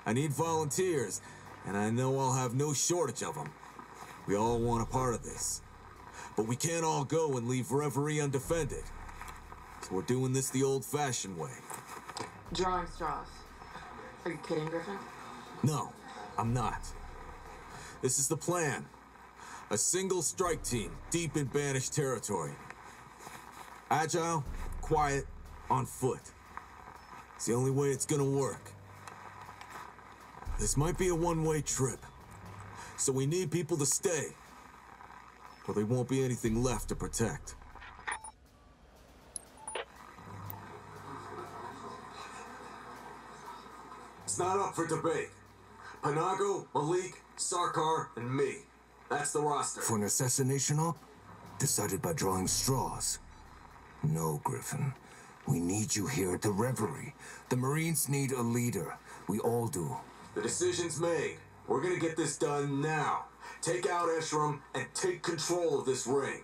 I need volunteers, and I know I'll have no shortage of them. We all want a part of this. But we can't all go and leave Reverie undefended. So we're doing this the old-fashioned way. Drawing straws. Are you kidding, Griffin? No, I'm not. This is the plan. A single strike team deep in Banished territory. Agile, quiet, on foot. It's the only way it's gonna work. This might be a one-way trip. So we need people to stay. Or there won't be anything left to protect. It's not up for debate. Panago, Malik, Sarkar, and me. That's the roster. For an assassination op? Decided by drawing straws. No, Griffin. We need you here at the Reverie. The Marines need a leader. We all do. The decision's made. We're gonna get this done now. Take out Escherum and take control of this ring.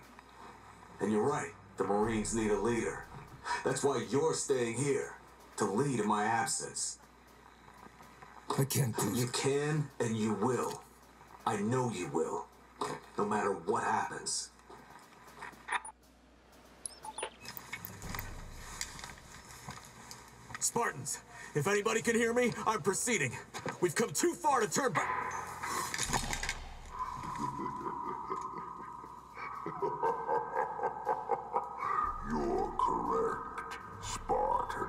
And you're right, the Marines need a leader. That's why you're staying here, to lead in my absence. I can't do You can and you will. I know you will. No matter what happens. Spartans, If anybody can hear me, I'm proceeding. We've come too far to turn back. You're correct, Spartan.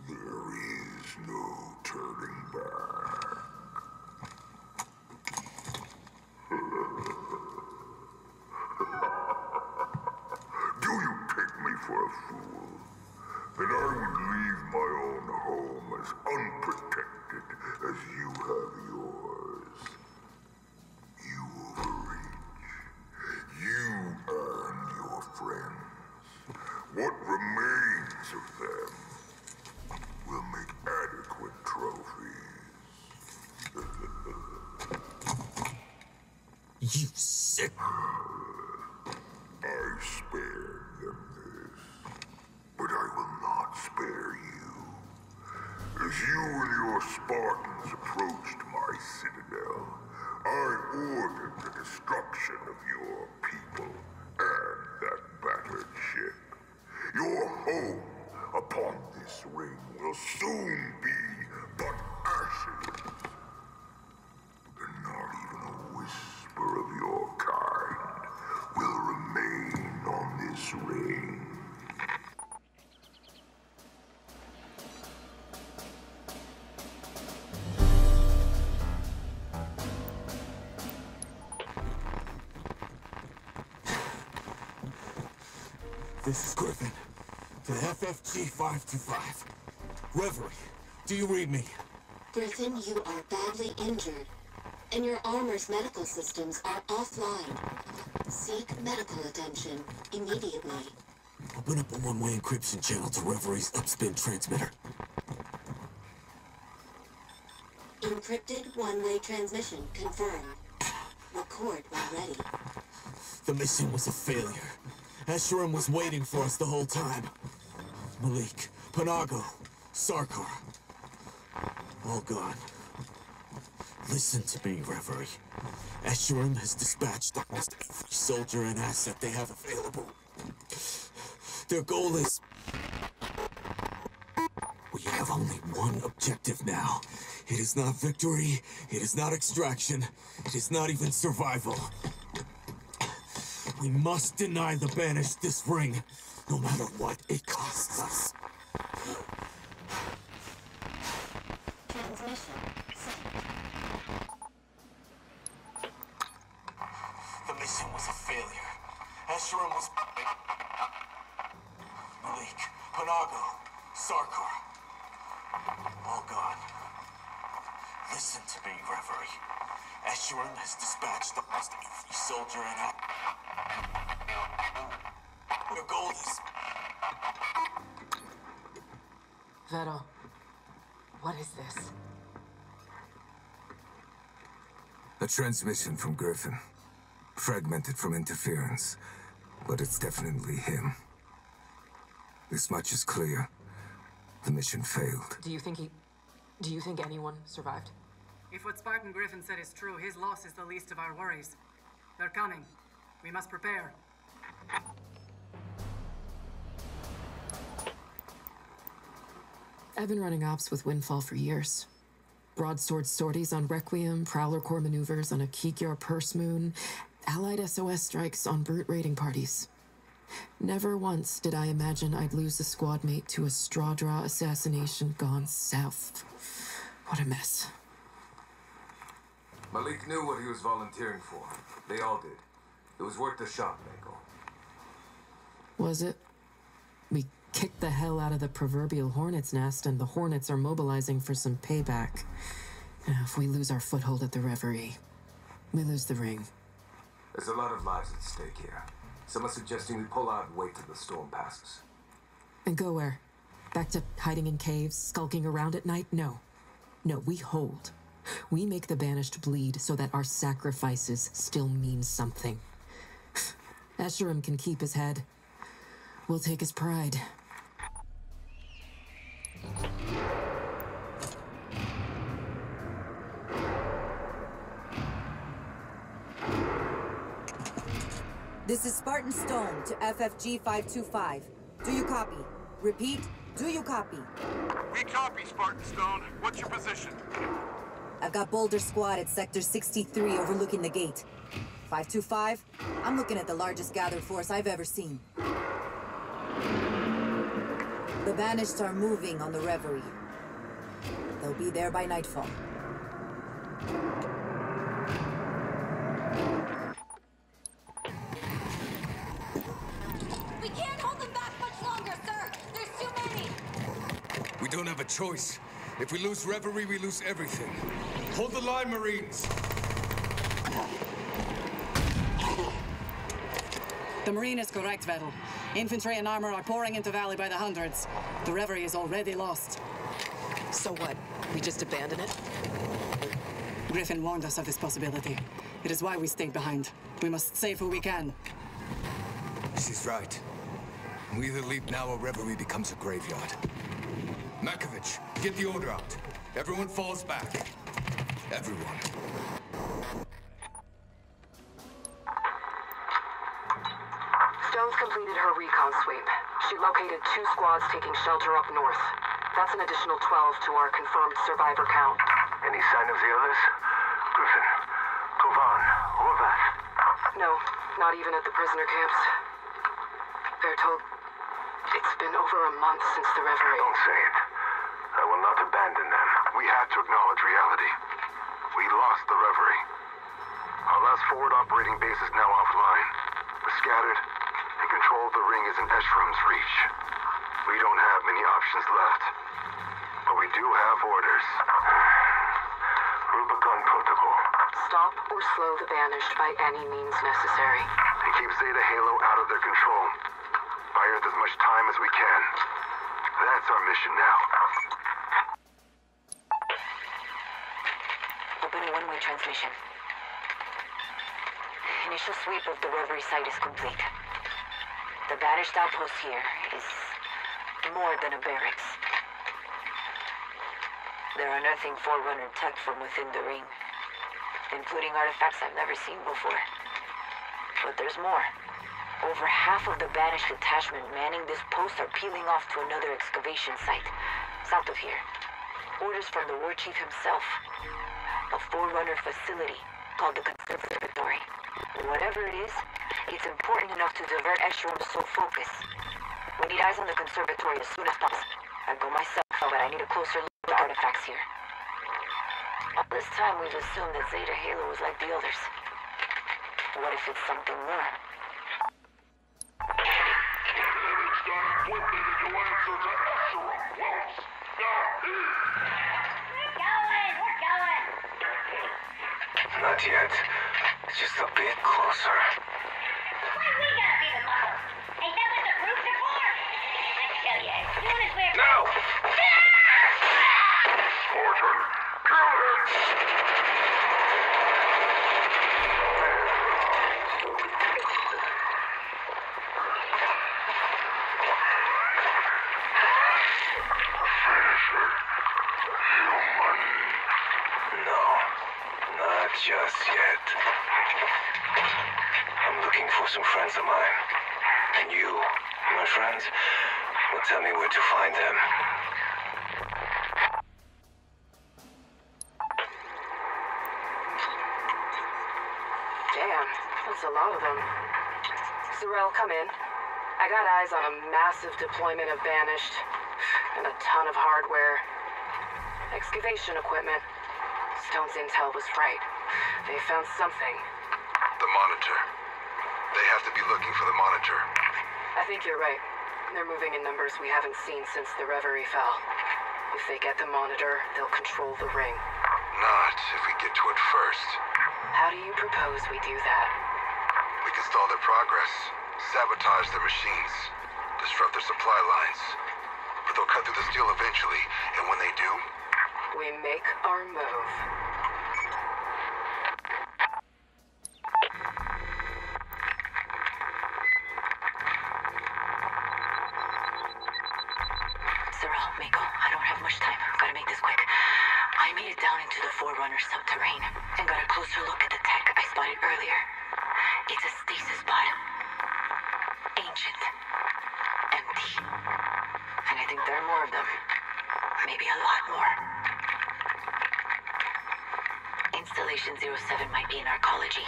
There is no turning back. Do you take me for a fool? That I would leave my own home as unprotected as you have yours. You overreach. You and your friends. What remains of them will make adequate trophies. You sick... I spared them this, but I will not spare you. As you and your Spartans approached my citadel, I ordered the destruction of your people and that battered ship. Your home upon this ring will soon be but ashes. And not even a whisper of your kind will remain on this ring. This is Griffin, to FFG 525. Reverie, do you read me? Griffin, you are badly injured, and your armor's medical systems are offline. Seek medical attention immediately. Open up a one-way encryption channel to Reverie's upspin transmitter. Encrypted one-way transmission confirmed. Record when ready. The mission was a failure. Escharum was waiting for us the whole time. Malik, Panago, Sarkar. All gone. Listen to me, Reverie. Escharum has dispatched almost every soldier and asset they have available. Their goal is... We have only one objective now. It is not victory, it is not extraction, it is not even survival. We must deny the Banished this ring, no matter what it costs us. Transmission. The mission was a failure. Escharum was... Malik, Panago, Sarkar. All gone. Listen to me, Reverie. Escharum has dispatched almost every soldier and... Their goal is... Vettel, what is this? A transmission from Griffin. Fragmented from interference. But it's definitely him. This much is clear. The mission failed. Do you think anyone survived? If what Spartan Griffin said is true, his loss is the least of our worries. They're coming. We must prepare. I've been running ops with Windfall for years. Broadsword sorties on Requiem, Prowler Corps maneuvers on a Kikyar Purse Moon, Allied SOS strikes on brute raiding parties. Never once did I imagine I'd lose a squad mate to a straw draw assassination gone south. What a mess. Malik knew what he was volunteering for. They all did. It was worth the shot, Michael. Was it? We kicked the hell out of the proverbial hornet's nest, and the hornets are mobilizing for some payback. If we lose our foothold at the Reverie, we lose the ring. There's a lot of lives at stake here. Someone's suggesting we pull out and wait till the storm passes. And go where? Back to hiding in caves, skulking around at night? No. No, we hold. We make the Banished bleed so that our sacrifices still mean something. Escharum can keep his head. We'll take his pride. This is Spartan Stone to FFG 525. Do you copy? Repeat, do you copy? We copy, Spartan Stone. What's your position? I've got Boulder Squad at Sector 63 overlooking the gate. 525, I'm looking at the largest gathered force I've ever seen. The Banished are moving on the Reverie. They'll be there by nightfall. We can't hold them back much longer, sir! There's too many! We don't have a choice. If we lose Reverie, we lose everything. Hold the line, Marines! The Marine is correct, Vettel. Infantry and armor are pouring into Valley by the hundreds. The Reverie is already lost. So what? We just abandon it? Griffin warned us of this possibility. It is why we stayed behind. We must save who we can. She's right. We either leave now or Reverie becomes a graveyard. Makovich, get the order out. Everyone falls back. Everyone. Stone's completed her recon sweep. She located 2 squads taking shelter up north. That's an additional 12 to our confirmed survivor count. Any sign of the others? Griffin, Kovan, Horvath? No, not even at the prisoner camps. They're told it's been over a month since the Reverie. Don't say it. I will not abandon them. We have to acknowledge reality. We lost the Reverie. Our last forward operating base is now offline. We're scattered, and control of the ring is in Eshrum's reach. We don't have many options left. But we do have orders. Rubicon Protocol. Stop or slow the Banished by any means necessary. And keep Zeta Halo out of their control. Buy Earth as much time as we can. That's our mission now. Opening one-way transmission. Initial sweep of the Reverie site is complete. The Banished outpost here is more than a barracks. They're unearthing Forerunner tech from within the ring, including artifacts I've never seen before. But there's more. Over half of the Banished detachment manning this post are peeling off to another excavation site, south of here. Orders from the War Chief himself. A Forerunner facility called the Conservatory. Whatever it is, it's important enough to divert Eshrum's sole focus. We need eyes on the Conservatory as soon as possible. I'd go myself, but I need a closer look at the artifacts here. All this time we've assumed that Zeta Halo was like the others. What if it's something more? Not yet. Just a bit closer. Why we gotta be the models? Ain't that what the groups are for? I tell ya, as soon as we're... No! Spartan, kill him! No, not just yet. I'm looking for some friends of mine. And you, my friends, will tell me where to find them. Damn, that's a lot of them. Sorrel, come in. I got eyes on a massive deployment of Banished, and a ton of hardware. Excavation equipment. Stone's intel was right. They found something. The Monitor. They have to be looking for the Monitor. I think you're right. They're moving in numbers we haven't seen since the Reverie fell. If they get the Monitor, they'll control the ring. Not if we get to it first. How do you propose we do that? We can stall their progress, sabotage their machines, disrupt their supply lines. But they'll cut through the steel eventually, and when they do, we make our move. Sorrel, Mako, I don't have much time. Gotta make this quick. I made it down into the Forerunner subterrane and got a closer look at the tech I spotted earlier. It's a stasis pod. Ancient. Empty. And I think there are more of them. Maybe a lot more. Installation 07 might be an arcology.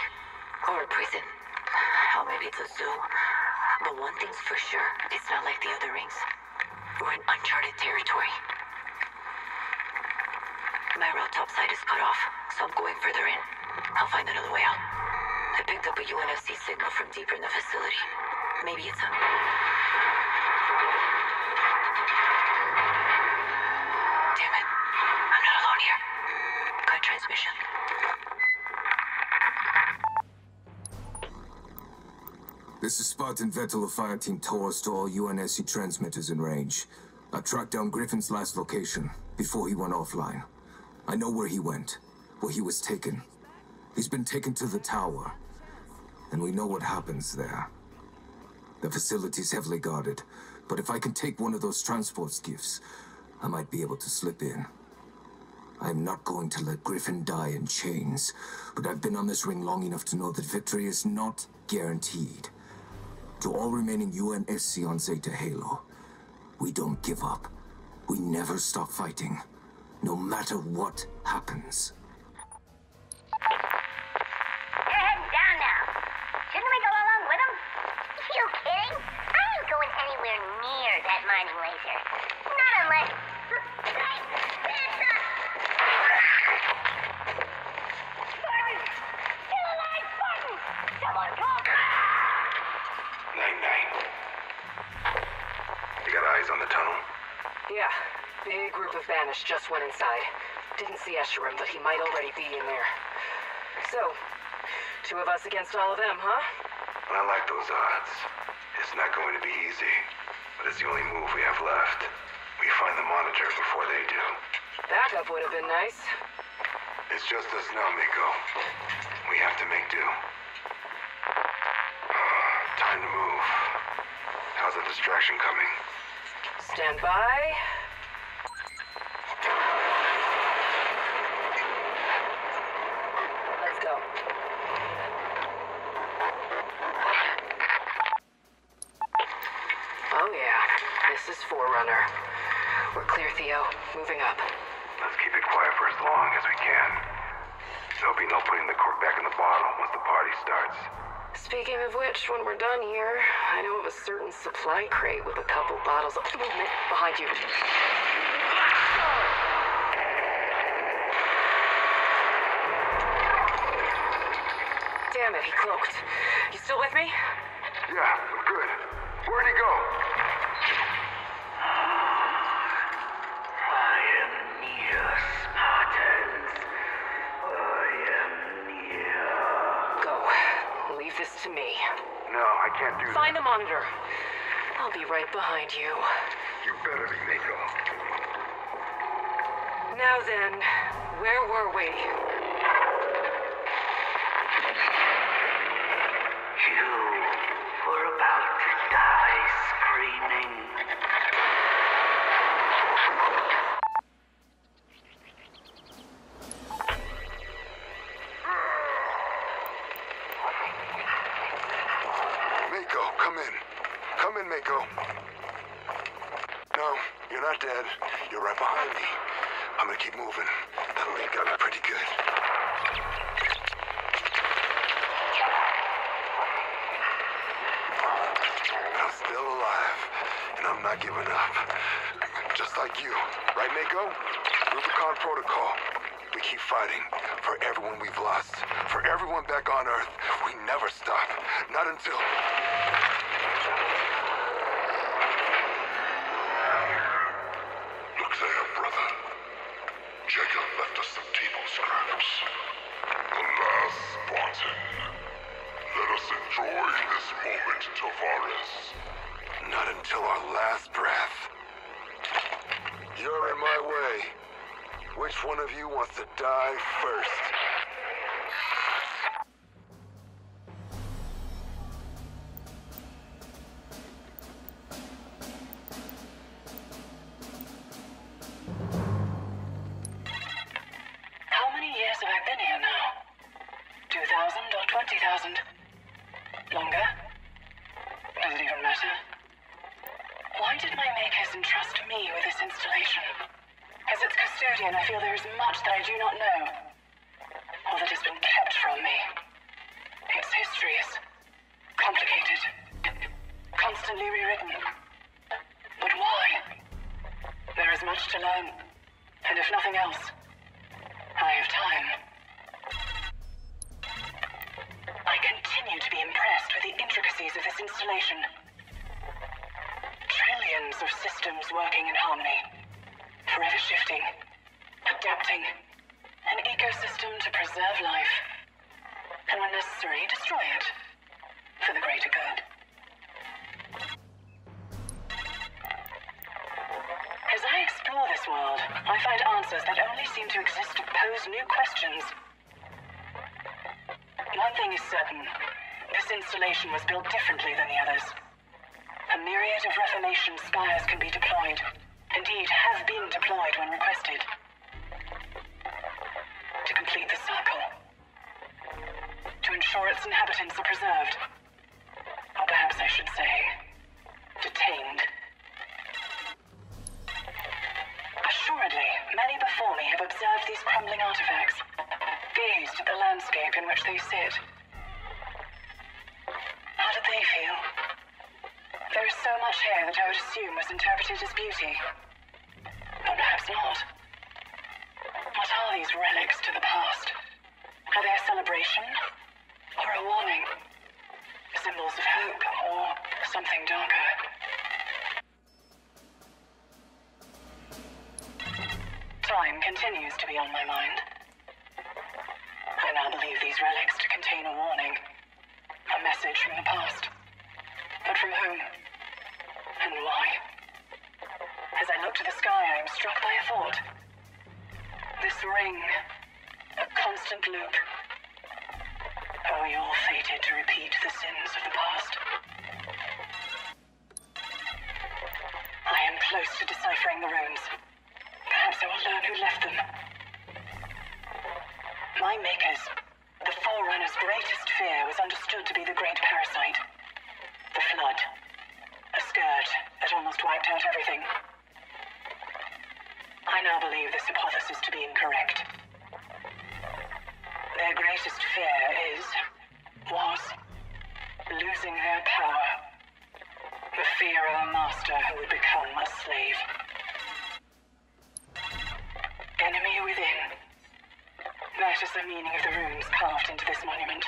Or a prison. Hell, maybe it's a zoo. But one thing's for sure, it's not like the other rings. We're in uncharted territory. My route topside is cut off, so I'm going further in. I'll find another way out. I picked up a UNSC signal from deeper in the facility. Maybe it's a... Damn it. I'm not alone here. Cut transmission. This is Spartan Vettel of Fireteam Taurus to all UNSC transmitters in range. I tracked down Griffin's last location, before he went offline. I know where he went, where he was taken. He's been taken to the tower, and we know what happens there. The facility's heavily guarded, but if I can take one of those transport skiffs, I might be able to slip in. I'm not going to let Griffin die in chains, but I've been on this ring long enough to know that victory is not guaranteed. To all remaining UNSC on Zeta Halo, we don't give up. We never stop fighting, no matter what happens. They're heading down now. Shouldn't we go along with them? You kidding? I ain't going anywhere near that mining laser. Not unless... Hey! Hands up! Spartan! Still alive, Spartan! Someone call... 9-9. You got eyes on the tunnel? Yeah. Big group of Banished just went inside. Didn't see Escharum, but he might already be in there. So, 2 of us against all of them, huh? I like those odds. It's not going to be easy, but it's the only move we have left. We find the monitor before they do. Backup would have been nice. It's just us now, Miko. We have to make do. Time to move. How's the distraction coming? Stand by. Let's go. Oh yeah, this is Forerunner. We're clear, Theo. Moving up. Let's keep it quiet for as long as we can. There'll be no putting the cork back in the bottle once the party starts. Speaking of which, when we're done here, I know of a certain supply crate with a couple bottles of movement behind you. Damn it, he cloaked. You still with me? Yeah, I'm good. Where'd he go? I am near, Spartans. I am near. Go. Leave this to me. No, I can't do that. Find the monitor. I'll be right behind you. You better be, Miko. Now then, where were we? You were about to die screaming. Miko, come in. Come in, Mako. No, you're not dead. You're right behind me. I'm gonna keep moving. That'll lead got me pretty good. I'm still alive, and I'm not giving up. Just like you. Right, Mako? Rubicon Protocol. We keep fighting. For everyone we've lost. For everyone back on Earth. We never stop. Not until... Look there, brother. Jacob left us some table scraps. The last Spartan. Let us enjoy this moment, Tavares. Not until our last breath. You're in my way. Which one of you wants to die first? How many years have I been here now? 2,000 or 20,000? Longer? Does it even matter? Why did my makers entrust me with this installation? As its custodian, I feel there is much that I do not know, or that has been kept from me. Its history is complicated, constantly rewritten. But why? There is much to learn, and if nothing else, I have time. I continue to be impressed with the intricacies of this installation. Trillions of systems working in harmony, forever shifting, adapting, an ecosystem to preserve life, and when necessary, destroy it for the greater good. As I explore this world, I find answers that only seem to exist to pose new questions. One thing is certain. This installation was built differently than the others. A myriad of Reformation spires can be deployed. Indeed, have been deployed when requested. To complete the circle. To ensure its inhabitants are preserved. Or perhaps I should say, detained. Assuredly, many before me have observed these crumbling artifacts, gazed at the landscape in which they sit. How did they feel? There is so much here that I would assume was interpreted as beauty. But perhaps not. What are these relics to the past? Are they a celebration? Or a warning? Symbols of hope, or something darker? Time continues to be on my mind. I now believe these relics to contain a warning. A message from the past. But from whom? And why? As I look to the sky, I am struck by a thought. This ring, a constant loop. Are we all fated to repeat the sins of the past? I am close to deciphering the runes. Perhaps I will learn who left them. My makers, the Forerunner's greatest fear was understood to be the great parasite. The Flood. A scourge that almost wiped out everything. I now believe this hypothesis to be incorrect. Their greatest fear was losing their power. The fear of a master who would become a slave. Enemy within. That is the meaning of the runes carved into this monument.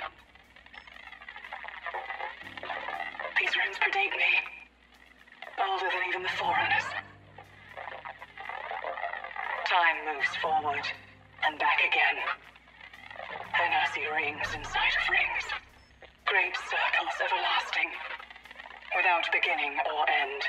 These runes predate me. Older than even the Forerunners. Time moves forward and back again. I now see rings inside of rings. Great circles everlasting. Without beginning or end.